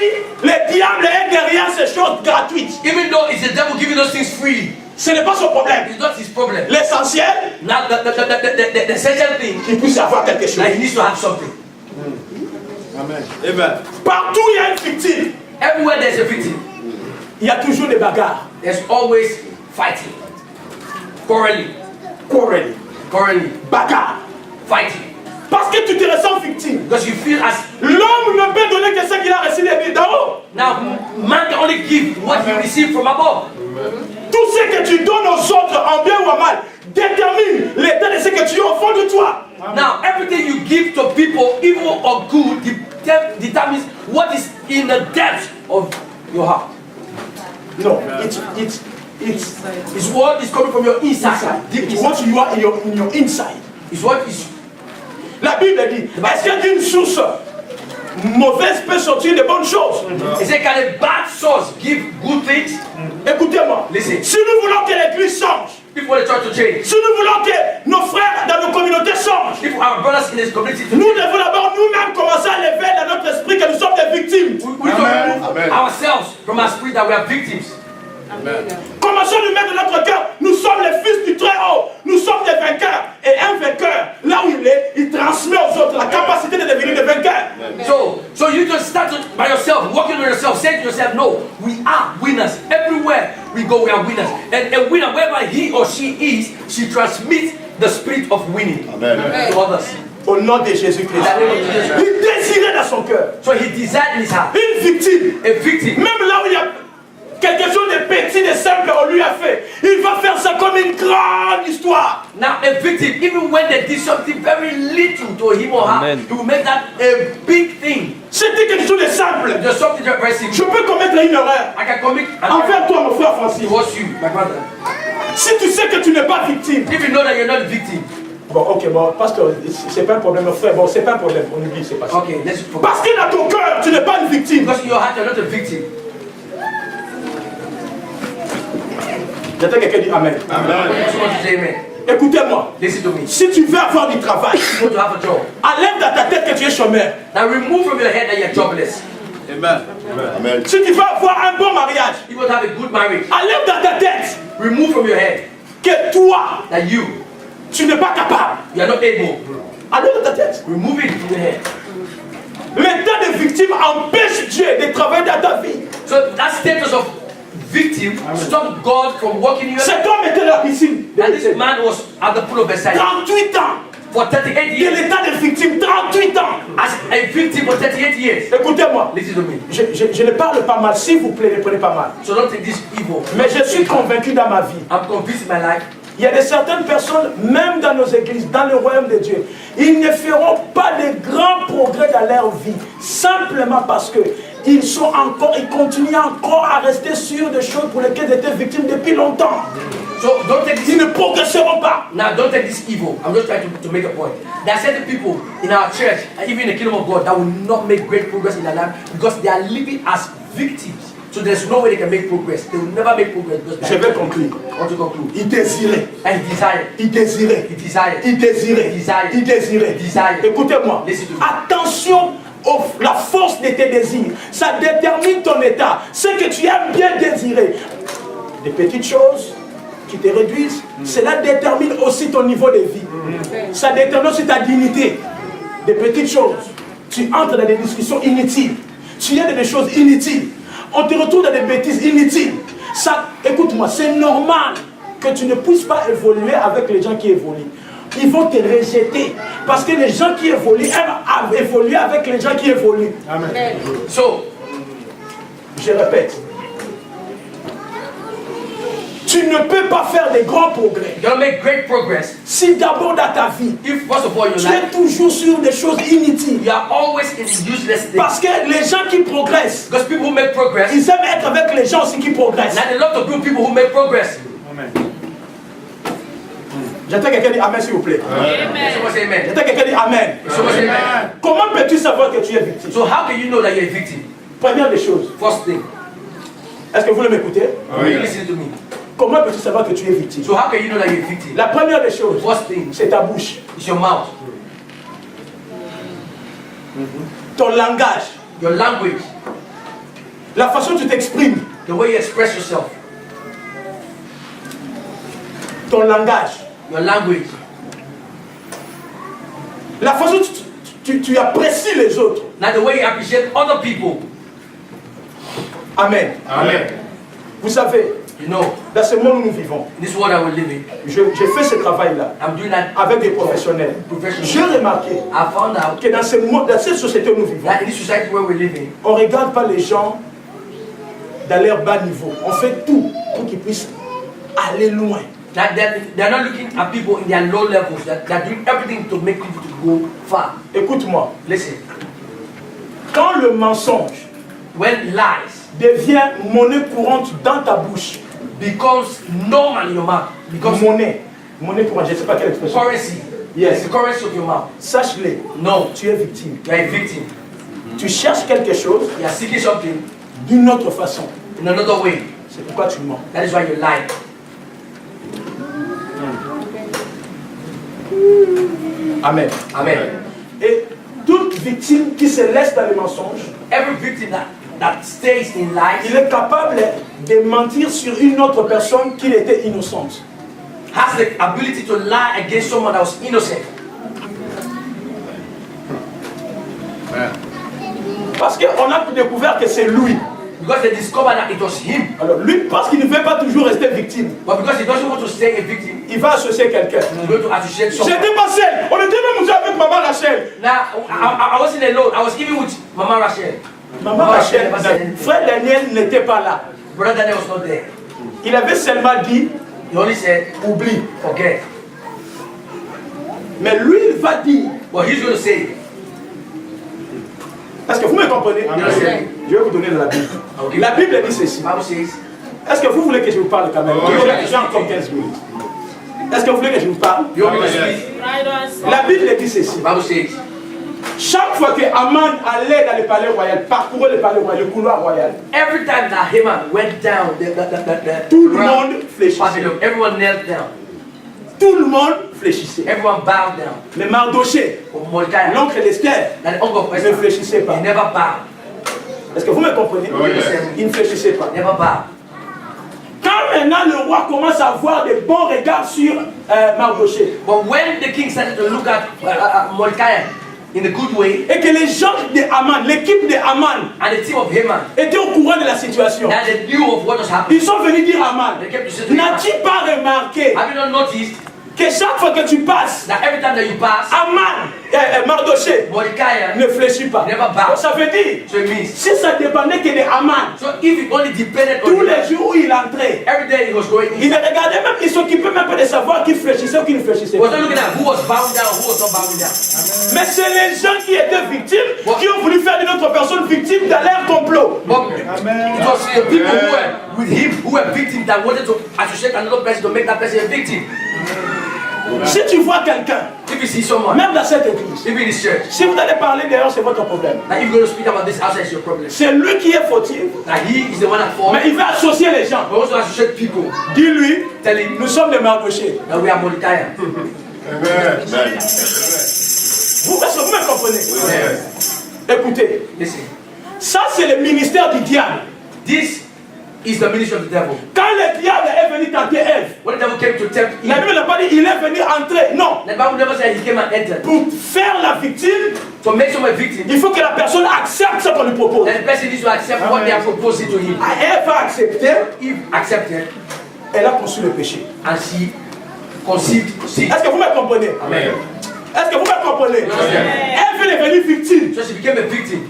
le diable est derrière ces choses gratuites, Even though it's the devil giving those things freely, ce n'est pas son problème. it's not his problem. L'essentiel, Now, the essential thing, qu'il puisse avoir quelque chose. like he needs to have something. Amen. Partout où il y a une victime, Everywhere there's a victim, il y a toujours des bagarres. there's always fighting, quarreling, Bagarre. fighting. Parce que tu te ressens victime. Because you feel as L'homme ne peut donner que ce qu'il a reçu d'en haut. now man can only give what he received from above. Tout ce que tu donnes aux autres, en bien ou en mal, détermine l'état de ce que tu as au fond de toi. Now everything you give to people, evil or good, determines what is in the depth of your heart. No, It's what is coming from your inside. Deep it's inside. what you are in your inside. It's what is. La Bible dit, est-ce que d'une source mauvaise peut sortir de bonnes choses? He said, can a bad source give good things? Écoutez-moi, Listen. si nous voulons que l'église change, If we want the church to change, si nous voulons que nos frères dans nos communautés changent, if our brothers in this community, nous devons d'abord nous-mêmes commencer à lever dans notre esprit que nous sommes des victimes. we need to remove Amen. ourselves from our spirit that we are victims. Commençons à nous mettre dans notre cœur, nous sommes les fils du Très-Haut, nous sommes des vainqueurs. Et un vainqueur, là où il est, il transmet aux autres la capacité de devenir des vainqueurs. So you just start by yourself, working on yourself, saying to yourself, no, we are winners. Everywhere we go, we are winners. And a winner, wherever he or she is, she transmits the spirit of winning Amen. to others. Au nom de Jésus-Christ. Il désirait dans son cœur So he desired in his heart une victime. a victim. Même là où il y a quelque chose de petit, de simple, on lui a fait. Il va faire ça comme une grande histoire. Now a victim, even when they did something very little to him or her, he will make that a big thing. C'était quelque chose de simple. Just something very simple. Je peux commettre une erreur I can commit an envers error toi, mon frère Francis. towards you, my brother. Si tu sais que tu n'es pas victime. If you know that you're not a victim, Bon, ok, bon, pasteur, c'est pas un problème, mon frère. Bon, c'est pas un problème, on oublie, c'est pas ça. okay, let's forget. Parce que dans ton cœur, tu n'es pas une victime. Because in your heart you're not a victim. J'attends quelqu'un dit Amen. Someone to say amen. Écoutez-moi. Listen to me. Si tu veux avoir du travail, You want to have a job. enlève dans ta tête que tu es chômeur. Now remove from your head that you're jobless. Amen. Si tu veux avoir un bon mariage, You want to have a good marriage. enlève dans ta tête Remove from your head que toi, that you tu n'es pas capable. are not able. Enlève dans ta tête. Remove it from your head. L'état de victime empêche Dieu de travailler dans ta vie. So that status of victim stopped God from working in your life. Cet homme était à la piscine. And this man was at the pool of Bethesda 38 ans. for 38 De years. l'état de victime, 38 ans. As a victim for 38 years. Écoutez-moi. Listen to me. Je ne parle pas mal, s'il vous plaît, ne prenez pas mal. So don't take this evil. Mais je suis convaincu dans ma vie. I'm convinced in my life. Il y a de certaines personnes, même dans nos églises, dans le royaume de Dieu, ils ne feront pas de grands progrès dans leur vie, simplement parce que ils continuent encore à rester sur des choses pour lesquelles ils étaient victimes depuis longtemps. So don't take this. Ils ne progresseront pas. Now don't take this evil. I'm just trying to make a point. There are certain people in our church, and even in the kingdom of God, that will not make great progress in their life because they are living as victims. So there's no way they can make progress. They will never make progress because Je vais conclure. I want to conclude. Ils désiraient. And desire. Ils désiraient. He desired. Ils désiraient. Desire. Ils désiraient. Desire. Écoutez-moi. Listen to me. Attention à la force de tes désirs. Ça détermine ton état. Ce que tu aimes bien désirer. Des petites choses qui te réduisent, cela détermine aussi ton niveau de vie. Ça détermine aussi ta dignité. Des petites choses. Tu entres dans des discussions inutiles. Tu aides des choses inutiles. On te retrouve dans des bêtises inutiles. Ça, écoute-moi, c'est normal que tu ne puisses pas évoluer avec les gens qui évoluent. Ils vont te rejeter. Parce que les gens qui évoluent aiment évoluer avec les gens qui évoluent. Amen. So Je répète. Tu ne peux pas faire des grands progrès you're gonna make great progress si d'abord dans ta vie, if first of all your tu life es toujours sur des choses inutiles. you are always in useless things. Parce que les gens qui progressent, Because people who make progress, ils aiment être avec les gens aussi qui progressent. and a lot of good people who make progress. J'attends quelqu'un dire Amen s'il vous plaît. Someone say amen. J'attends quelqu'un dire Amen. Someone say amen. Comment peux-tu savoir que tu es victime? So how can you know that you're a victim? Première des choses, First thing, est-ce que vous voulez m'écouter? you listen to me. Comment peux-tu savoir que tu es victime? So how can you know that you're a victim? La première des choses, First thing, c'est ta bouche, it's your mouth, ton langage, your language, la façon dont tu t'exprimes, the way you express yourself, ton langage, your language, la façon dont tu apprécies les autres. now the way you appreciate other people. Amen. Amen. Vous savez, You know, dans ce monde où nous vivons, in this world that we live in, j'ai fait ce travail-là I'm doing that avec des professionnels. J'ai remarqué I found out que dans cette société où nous vivons, that in this society where we're living, on ne regarde pas les gens dans leur bas niveau. On fait tout pour qu'ils puissent aller loin. that they're not looking at people in their low levels, that they're doing everything to make people to go far. Écoute-moi, Listen, quand le mensonge when lies devient monnaie courante dans ta bouche, becomes normal in your mouth, becomes monnaie courante, je ne sais pas quelle expression. currency, Yes. it's the currency of your mouth. Sache-le, No, tu es victime. you are a victim. Tu cherches quelque chose You are seeking something d'une autre façon. in another way. C'est pourquoi tu mens. That is why you lie. Amen. Amen. Et toute victime qui se laisse dans les mensonges, Every victim that stays in lies il est capable de mentir sur une autre personne qui était innocente. has the ability to lie against someone that was innocent. Parce qu'on a découvert que c'est lui. Because they discovered that it was him. Alors lui, parce qu'il ne veut pas toujours rester victime, But because he doesn't want to stay a victim, il va associer quelqu'un. he's going to associate someone. J'étais pas seul. On était même avec maman Rachel. Now, I wasn't alone. I was even with Mama Rachel. Maman Rachel, frère Daniel n'était pas là. Brother Daniel was not there. Il avait seulement dit, He only said, oublie. forget. Mais lui, il va dire, But he's going to say, est-ce que vous me comprenez? Amen. Je vais vous donner de la Bible. Okay. La Bible dit ceci. Bible says, Est-ce que vous voulez que je vous parle quand même? J'ai encore 15 minutes. Est-ce que vous voulez que je vous parle? you want me to speak? La Bible dit ceci. Bible says, Chaque fois que Haman allait dans le palais royal, parcourait le palais royal, le couloir royal, every time that Haman went down tout le monde fléchissait. pavilion, everyone knelt down. Tout le monde fléchissait. Everyone bowed down. Mais Mardoché, But Mordecai, l'oncle d'Esther, that the uncle of ne Esther, fléchissait pas. he never bowed. Est-ce que vous me comprenez? Oh, yes. Il ne fléchissait pas. Never bowed. Quand maintenant le roi commence à avoir des bons regards sur Mardoché, But when the king started to look at Mordecai in a good way, et que les gens de Haman, l'équipe de Haman, and the team of Haman, étaient au courant de la situation, that they knew of what was happening, ils sont venus dire à Haman, they kept to say to him, n'as-tu pas remarqué have you not noticed que chaque fois que tu passes, that every time that you pass, Haman, Mardoché Mordecai ne fléchit pas? never bow? Ça veut dire, So it means, si ça dépendait que de Haman, so if it only depended on tous him, les jours où il entrait, every day he was going il in, ne regardait même, il s'occupait même pas de savoir qui fléchissait ou qui ne fléchissait he was pas. not looking at who was bowing down, who was not bowing down. Mais c'est les gens qui étaient victimes qui ont voulu faire d'une autre personne victime dans leur complot. But it was the people who were with him, who were victims, that wanted to associate another person to make that person a victim. Si tu vois quelqu'un, If you see someone, même dans cette église, even in this church, si vous allez parler d'ailleurs, c'est votre problème. that if you're going to speak about this outside, it's your problem. C'est lui qui est fautif, That he is the one at fault, mais il va associer les gens. but also associate people, Dis-lui, tell him nous sommes des Mardochés. that we are Mordecai. Amen. Est-ce que vous me comprenez? Écoutez, Listen, ça c'est le ministère du diable. this is the ministry of the devil. Quand le diable est venu tenter Ève, When the devil came to tempt la Eve, Bible n'a pas dit il est venu entrer. Non. the Bible never said he came and entered. Pour faire la victime, To make someone a victim, il faut que la personne accepte ce qu'on lui propose. then the person needs to accept what they are proposing to him. Ève a accepté, Eve accepted, elle a conçu le péché. and she conceived sin. Est-ce que vous me comprenez? Amen. Est-ce que vous me comprenez? Ève est devenue victime. So she became a victim.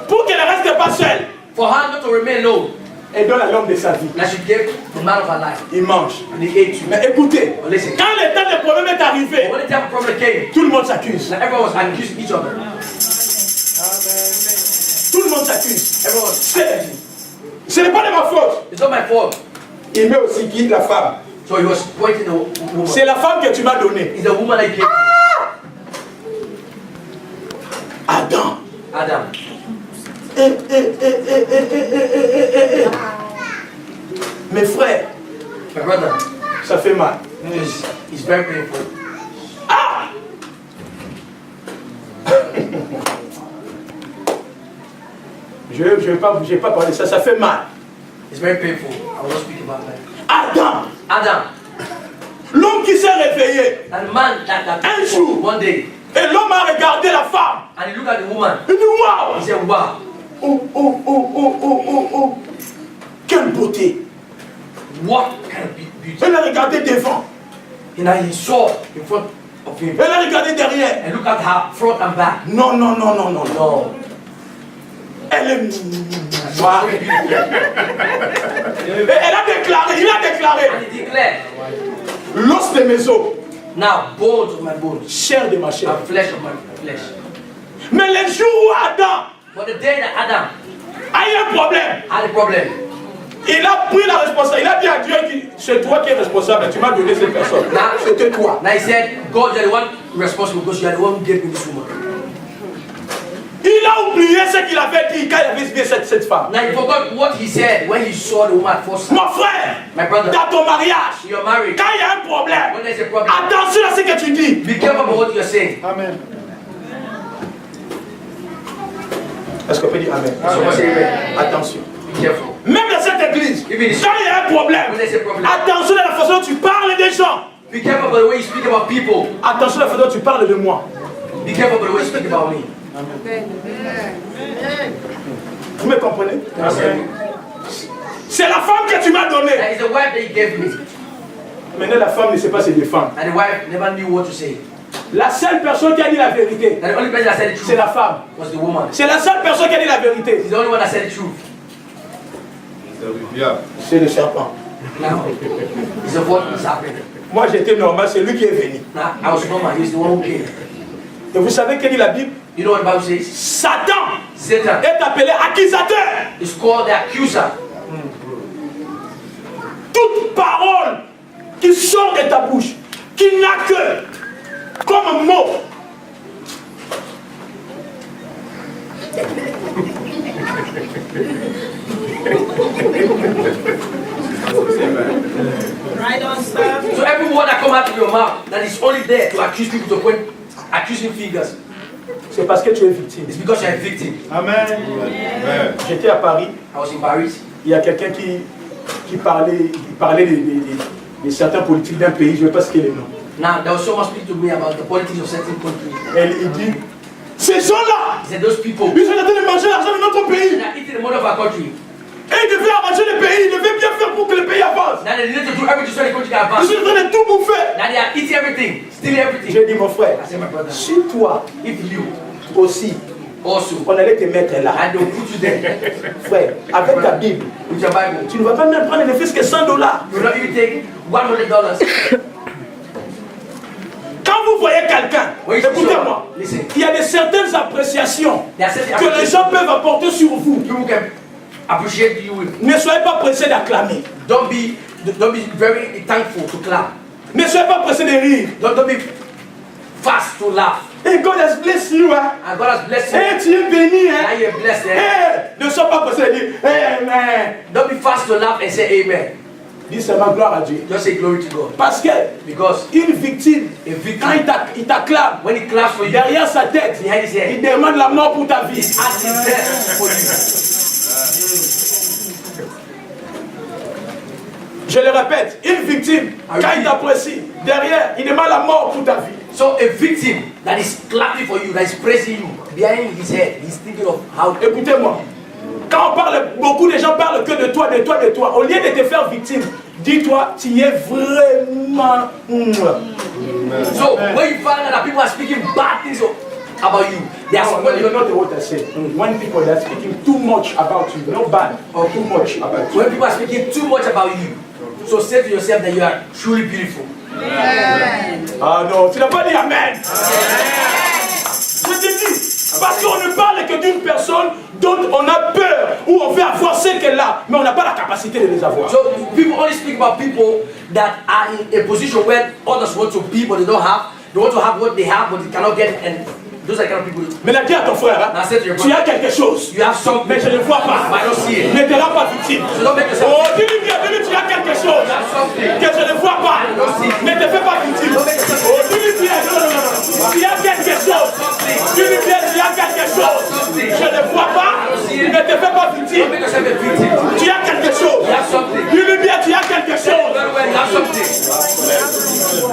Pour qu'elle ne reste pas seule, For her not to remain alone, elle donne à l'homme de sa vie. that she gave the man of her life, Il mange. and he ate you. Mais écoutez, But listen, quand le temps des problèmes est arrivé, when the time of problem came, tout le monde s'accuse. now everyone was accusing each other. Tout le monde s'accuse. Everyone was accusing. Ce n'est pas de ma faute. It's not my fault. Il met aussi qui? La femme. So he was pointing the woman. C'est la femme que tu m'as donnée. It's the woman that gave Adam. Adam. Mes frères, My brother, ça fait mal. it's very painful. Ah! Je vais pas parler de ça, ça fait mal. It's very painful. I will not speak about that. Adam, Adam, l'homme qui s'est réveillé, and the man that Un jour. one day, et l'homme a regardé la femme. and he looked at the woman. Il dit waouh! He said, "Wow, Oh, quelle beauté! what kind of beauty!" Elle a regardé devant, And he saw in front of him elle a regardé derrière. and looked at her front and back. Non. No, Elle est. Waouh. Et elle a déclaré, il a déclaré, and he declared, l'os de mes os, "Now bones of my bones chair de ma chair. and flesh of my flesh." Mais le jour où Adam But the day that Adam a eu un problème, had a problem, il a pris la responsabilité. Il a dit à Dieu, c'est toi qui es responsable, tu m'as donné cette personne. C'était toi. now he said, "God, you're the one responsible because you are the one who gave me this woman." Il a oublié ce qu'il avait dit quand il avait vu cette femme. Now he forgot what he said when he saw the woman at first. Mon frère, My brother, dans ton mariage, you're married. quand il y a un problème, When there's a problem, attention à ce que tu dis. be careful about what you're saying. Amen. Est-ce qu'on peut dire Amen? Someone say amen. Attention. Be careful. Même dans cette église, quand il y a un problème, When there's a problem, attention à la façon dont tu parles des gens. be careful about the way you speak about people. Attention à la façon dont tu parles de moi. Be careful about the way you speak about me. Vous me comprenez? Amen. C'est la femme que tu m'as donnée. That is the wife that he gave me. Maintenant, la femme ne sait pas se défendre. And the wife never knew what to say. La seule personne qui a dit la vérité, And the only person that said the c'est truth la femme. was the woman. C'est la seule personne qui a dit la vérité. He's the only one that said the truth. Yeah. C'est le serpent. Now, it's the one that's happening. Moi, j'étais normal, c'est lui qui est venu. Now, I was normal. He's the one who came. Et vous savez que dit la Bible? You know what the Bible says? Satan Satan est appelé accusateur. is called the accuser. Toute parole qui sort de ta bouche, qui n'a que comme mot there to accuse people, to point accusing fingers. C'est parce que tu es victime. It's because you're a victim. Amen. J'étais à Paris. I was in Paris. Il y a quelqu'un qui parlait de certains politiques d'un pays, je ne vais pas citer les noms. Now, there was someone speaking to me about the politics of certain countries. Et il dit, ces gens-là, He said, those people, ils sont en train de manger l'argent de notre pays. they're eating the money of our country. Et ils devaient arranger le pays, ils devaient bien faire pour que le pays avance. Now they need to do everything so the country can Ils advance. sont en train de tout bouffer. Now they are eating everything, stealing everything. J'ai dit, mon frère, I said, my brother, si toi if you aussi, also, on allait te mettre là, and they'll put you there frère, avec ta Bible, with your Bible, tu ne vas pas même prendre ne fût-ce que $100. you will not even take $100. Quand vous voyez quelqu'un, Oui, écoutez-moi, listen. il y a de certaines appréciations There are certain que les gens peuvent apporter sur vous. people can appreciate you with. Ne soyez pas pressés d'acclamer. Don't be very thankful to clap. Ne soyez pas pressés de rire. Don't be fast to laugh. Et God has blessed you, hein. And God has blessed you. Et tu es béni, Now hein. you're blessed. Eh? Eh, ne sois pas pressé de dire Amen. Don't be fast to laugh and say amen. Dis seulement gloire à Dieu. Just say glory to God. Parce que Because une victime, a victim, quand il t'acclame, when he claps for you, derrière sa tête, behind his head, il demande la mort pour ta vie. he's asking death for you. Je le répète, une victime, quand il t'apprécie, derrière, il demande la mort pour ta vie. So a victim that is clapping for you, that is praising you, behind his head, he's thinking of how. Écoutez-moi, quand on parle, beaucoup de gens parlent que de toi, de toi, de toi. Au lieu de te faire victime, dis-toi, tu es vraiment. So when you find out that people are speaking bad things about you, they are No, spoiling you your. know what I say. When people are speaking too much about you, not bad, or too much about you. When people are speaking too much about you, so say to yourself that you are truly beautiful. Ah non, tu n'as pas dit Amen. Je te dis, parce qu'on ne parle que d'une personne dont on a peur, ou on veut avoir ce qu'elle a, mais on n'a pas la capacité de les avoir. So people only speak about people that are in a position where others want to be, but they don't have. They want to have what they have, but they cannot get, and those are the kind of people. Mais dis à ton frère, hein, Now say to your tu brother, as quelque chose, you have something, mais je ne vois pas. but I don't see it. Ne te rends pas victime. So don't make yourself. Oh, dis-lui bien, dis-lui, tu as quelque chose You have something. que je ne vois pas. Ne te fais pas victime. Oh, dis-lui bien, non, non, non, non. Tu as quelque chose. Dis-lui bien, tu as quelque chose. Je ne vois pas. Ne te fais pas Don't victime. make yourself a victim. Tu as quelque chose. You have something. Dis-lui bien, tu as quelque chose. Very well, you have something.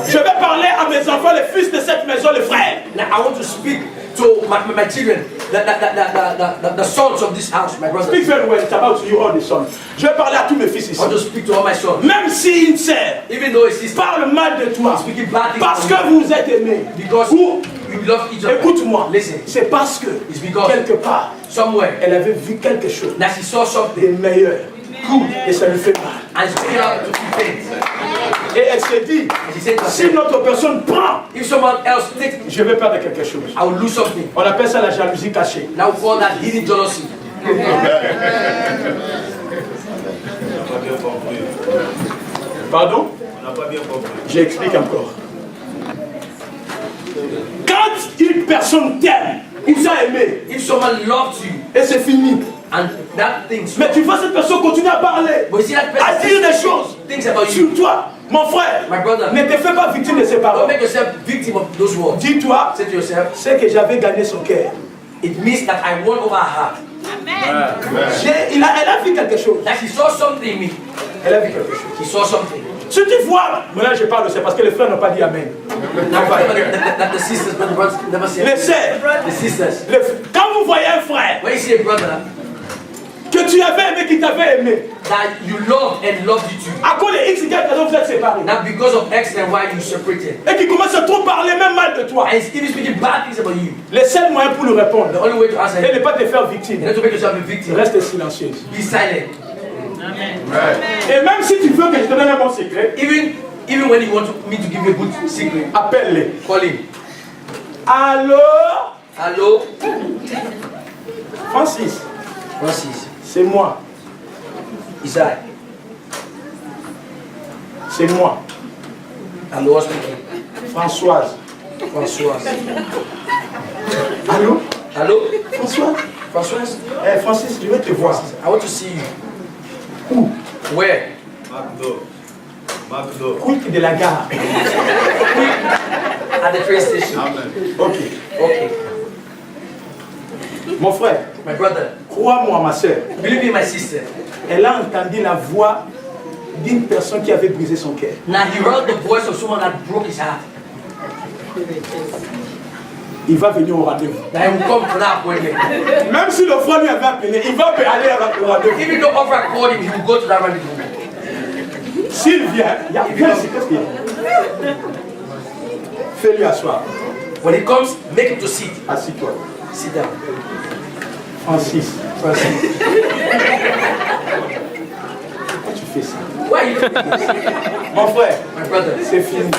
Je vais parler à mes enfants, les fils de cette maison, les frères. Now I want to speak to my children, the sons of this house, my brothers. Speak very well, it's about you, all the sons. Je vais parler à tous mes fils ici. I want to speak to all my sons. Même si une sœur Even though it's sister, parle mal de toi, speaking bad things parce about que you, vous êtes aimés, because ou you love each other. écoute-moi, Listen, c'est parce que it's because quelque part, somewhere elle avait vu quelque chose that she saw de something meilleur good et ça lui fait mal. and it's making her to feel pain. Et elle s'est dit, And she said to si herself, notre personne prend, if someone else takes, je vais perdre quelque chose. I will lose something. On appelle ça la jalousie cachée. Now we call that hidden jealousy. Pardon? On n'a pas bien compris. J'explique encore. Quand une personne t'aime, ou t'a aimé, If someone loves you et c'est fini. and that thing, Mais tu vois cette personne continuer à parler, but you see that à person dire des choses things about you, sur toi. Mon frère, my brother, ne te fais pas victime de ses don't paroles. make yourself victim of those words. Dis-toi, Say to yourself, c'est que j'avais gagné son cœur. it means that I won over her heart. Elle a vu quelque chose. That she saw something in me. Elle a vu quelque chose. She saw something. Si tu vois, maintenant je parle de ça parce que les frères n'ont pas dit Amen. Now, that the sisters, but the brothers never say. Les sœurs, The sisters. quand vous voyez un frère When you see a brother que tu avais aimé, qui t'avait aimé, that you love and loved you too, à cause de X, Y raison, vous êtes séparés, not because of X and Y you separated, et qui commence à trop parler même mal de toi, and he's even speaking bad things about you, le seul moyen pour lui the répondre, only way to answer et him ne pas te faire is victime, not to make yourself a victim. reste silencieuse. Be silent. Et même si tu veux que je te donne un bon secret, Even when you want me to give you a good secret, appelle-les. call him. Allô, Hello, Francis, Francis. c'est moi, Isaac. c'est moi, Hello, speaking. Françoise. Françoise. Allô, Hello, Françoise. Françoise. Eh, Francis, je vais te voir. I want to see you. Où? McDo. Quick de la gare. at the train station. Ok. Okay. Mon frère, My brother, crois-moi, ma soeur, believe me, my sister. elle a entendu la voix d'une personne qui avait brisé son cœur. Now he heard the voice of someone that broke his heart. Il va venir au rendez-vous. That he will come for that appointment. Même si le frère lui avait appelé, il va aller au rendez-vous. Even though Ofra called him, he will go to that rendezvous. S'il vient, il y a qu'est-ce qu'il y a? Fais-lui asseoir. When he comes, make him to sit. Assis-toi. Sit down. Francis. Pourquoi tu fais ça? Why are you doing this? Mon frère, My brother, c'est fini.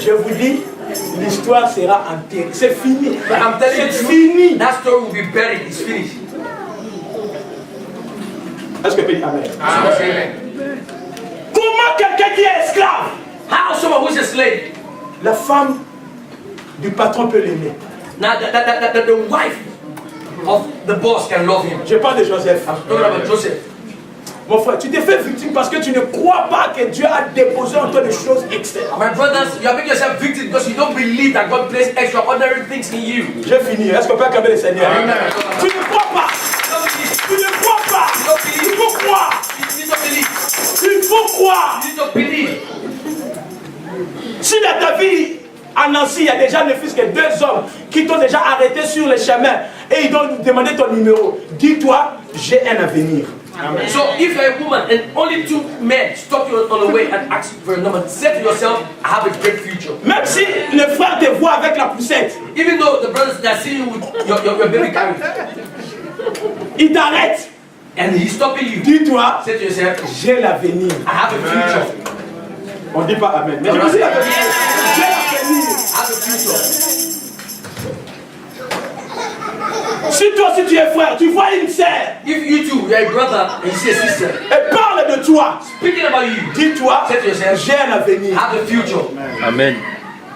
Je vous dis, l'histoire sera enterrée. C'est fini. but I'm telling you, C'est fini. that story will be buried. It's finished. Est-ce que tu peux dire Amen? Someone say amen. Comment quelqu'un qui est esclave, How someone who's a slave, la femme du patron peut l'aimer? now the wife of the boss can love him. Je parle de Joseph. I'm talking about Joseph. Mon frère, tu t'es fait victime parce que tu ne crois pas que Dieu a déposé en toi des choses externes. My brothers, you are making yourself victim because you don't believe that God placed extraordinary things in you. J'ai fini. Est-ce qu'on peut acclamer le Seigneur? Amen. Tu ne crois pas. You don't believe. Tu ne crois pas. You don't believe. Il faut croire. You need to believe. Il faut croire. You need to believe. Si dans ta vie, à Nancy, il y a déjà ne fût-ce que 2 hommes qui t'ont déjà arrêté sur le chemin et ils t'ont demandé ton numéro, dis-toi, j'ai un avenir. Amen. So if you're a woman and only 2 men stop you on the way and ask for a number, say to yourself, I have a great future. Même si le frère te voit avec la poussette, Even though the brothers that see you with your baby carriage il t'arrête, and he's stopping you, dis-toi, say to yourself, j'ai l'avenir. I have a future. On ne dit pas Amen. Mais je vous dis l'avenir. J'ai l'avenir. I have a future. Si toi, si tu es frère, tu vois une sœur If you too, you're a brother and you see a sister, et parle de toi, speaking about you, dis-toi, say to yourself, j'ai un avenir. have a future. Amen.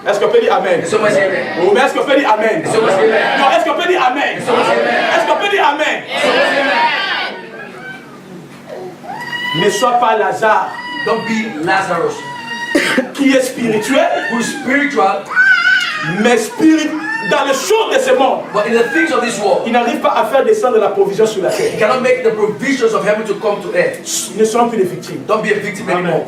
Est-ce qu'on peut dire Amen? And someone say amen. Oh, mais est-ce qu'on peut dire Amen? Someone say amen. Non, est-ce qu'on peut dire Amen? Est-ce qu'on peut dire Amen? Ne sois pas Lazare Don't be Lazarus, qui est spirituel, who is spiritual, mais dans les choses de ce monde. but in the things of this world, Il n'arrive pas à faire descendre la provision sur la you terre. cannot make the provisions of heaven to come to earth. Ils ne seront plus des victimes. Don't be a victim anymore.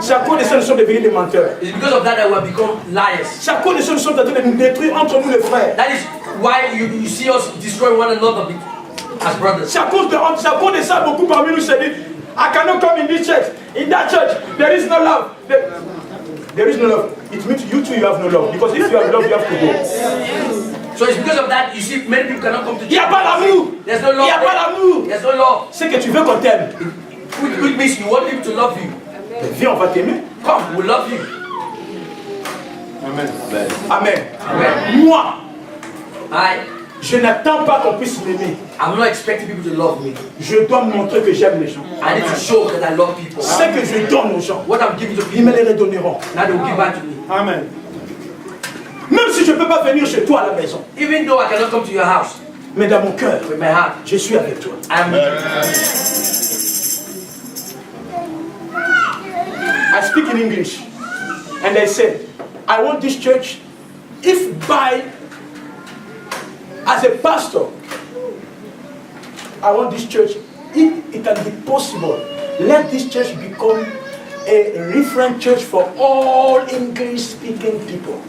C'est à cause de ça que nous sommes devenus des menteurs. It's because of that that we have become liars. C'est à cause de ça que nous sommes en train de nous détruire entre nous les frères. That is why you see us destroy one another as brothers. C'est à cause de ça beaucoup parmi nous se disent, I cannot come in this church. In that church, there is no love. There is no love. It means you too, you have no love. Because if you have love, you have to go. So it's because of that you see many people cannot come to Il n'y a church. pas l'amour. There's no Il love. n'y a pas l'amour. There's no love. C'est que tu veux qu'on t'aime. Which means you want people to love you. Viens, on va t'aimer. Come, we love you. Amen. Amen. Moi, I je n'attends pas qu'on puisse m'aimer. I'm not expecting people to love me. Je dois montrer que j'aime les gens. I need to show that I love people. Ce que je donne aux gens, What I'm giving to ils me people, les redonneront. now they will give back to me. Amen. Même si je ne peux pas venir chez toi à la maison, Even though I cannot come to your house mais dans mon cœur, with my heart, je suis avec toi. I'm I speak in English. And I said, I want this church, if as a pastor, I want this church, if it can be possible, let this church become a reference church for all English-speaking people.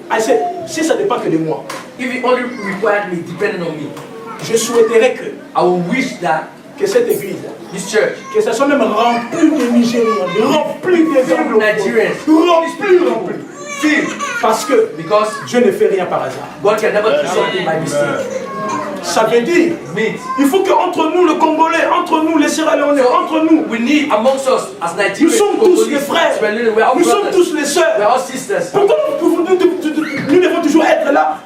I said, si ça dépend que de moi, if it only required me, depending on me, je souhaiterais I would wish that que cette église, this church, que ça soit même rempli de Nigériens, rempli des Nigerians, rempli. feel, Parce que because Dieu ne fait rien par hasard. God can never do something by mistake. Ça veut dire, Means il faut qu'entre nous, le Congolais, entre nous, les Sierra Leonais, entre nous, we need amongst us as nous Nigerians, sommes tous les frères, we're all nous sommes brothers, tous les sœurs. we're all sisters. Pourquoi nous devons toujours être là?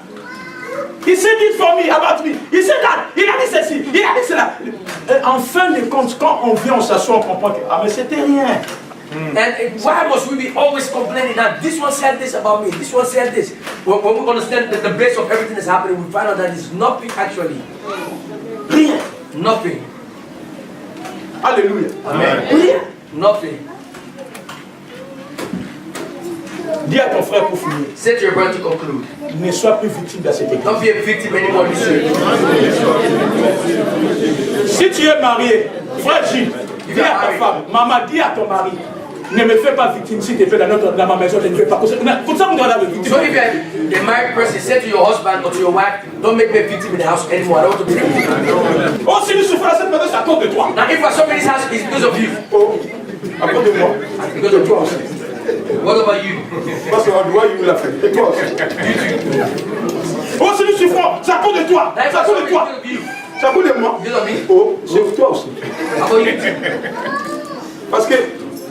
He said it for me, about me. He said that. Il a dit ceci, il a dit cela. Et en fin de compte, quand on vient, on s'assoit, on comprend que, ah mais c'était rien. And why must we be always complaining that this one said this about me, this one said this? when we understand that the base of everything that's happening, we find out that it's nothing actually. Rien. Nothing. Alléluia. Amen. Rien. Nothing. Dis à ton frère pour finir. Say to your brother to conclude. Ne sois plus victime dans cette église. Don't be a victim anymore in this church. Si tu es marié, frère Gilles, dis à ta femme, maman, dis à ton mari, ne me fais pas victime s'il te plaît dans ma maison, je ne fais pas. Pour ça, on doit la victime. So if you're a married person, say to your husband or to your wife, don't make me a victim in the house anymore. I don't want to be a victim. Oh, si nous souffrons à cette maison, c'est à cause de toi. Now if for somebody's house, it's because of you. Oh, à cause de moi. Because of toi you. aussi. What about you? Parce qu'on doit you l'a fait. Et toi aussi. Oh, si nous souffrons, c'est à cause de toi. Now if C'est à for cause de somebody, toi. it's because of you. C'est à cause de moi. Because of me. Oh, c'est toi aussi. How about you? Parce que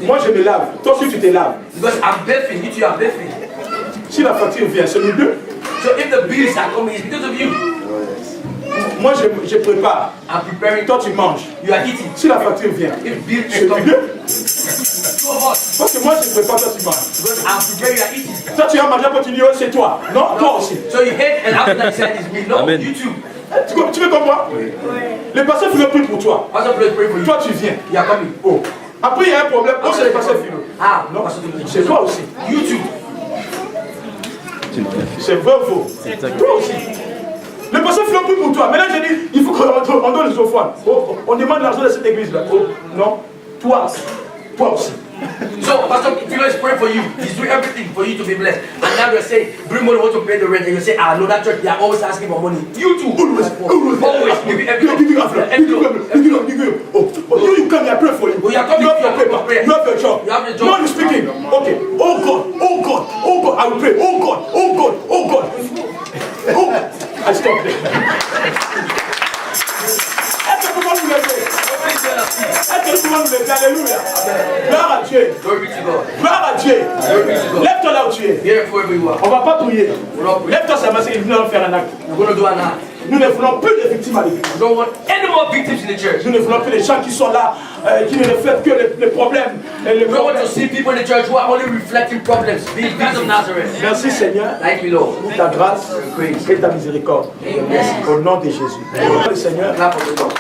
moi, je me lave. Toi aussi, tu te laves. Because I'm bathing, you two are bathing. Si la facture vient, c'est nous deux. So if the bills are coming, it's because of you. Moi, je prépare. I'm preparing. Toi, tu manges. You are eating. Si la facture vient, If bills c'est are nous coming, deux. two of us. Parce que moi, je prépare, toi, tu manges. Because I'm preparing, you are eating. Toi, tu vas manger, après tu dis, oh, c'est toi. Non, toi aussi. So you hate and after that you said it's me. No, Amen. you too. Tu veux comprendre? Les pasteurs Philo prient pour toi. Pastor Philo pray for you. Toi, tu viens. You are coming. Oh. Après, il y a un problème. Oh, c'est les pasteurs Philo. Ah, Non, Pastor Philo. c'est toi aussi. You too. C'est vrai ou faux? Toi aussi. Le pasteur Philo prie pour toi. Maintenant, j'ai dit, il faut qu'on donne les offrandes. Oh, on demande l'argent de cette église-là. Oh, non. Toi aussi. So Pastor Philo is praying for you. He's doing everything for you to be blessed. And now they're saying, bring money, want to pay the rent. And you say, ah, no, that church, they are always asking for money. You too. Always. Give you everything. Oh, you come here, pray for you. Oh, you are coming You have your here paper. to pray. You have your job. You have your job. No, you're speaking. Okay. Oh God, I will pray. Oh God. Oh, I stop there. Est-ce que tout le monde vous lève? Est-ce que tout le monde vous lève? Alléluia. Gloire à Dieu. Glory be to God. Gloire à Dieu. Glory be to God. Lève-toi là où tu es. Here wherever you are. On ne va pas prier. We're not praying. Lève-toi seulement, c'est qu'il nous faire un acte. We're going to do an act. Nous ne voulons plus de victimes à l'église. We don't want any more victims in the church. Nous ne voulons plus des gens qui sont là, qui ne reflètent que les problèmes. We don't want to see people in the church who are only reflecting problems. Be because of Nazareth. Merci Seigneur Thank you, Lord. pour ta grâce et ta miséricorde. Au nom de Jésus. Seigneur. Clap for the Lord.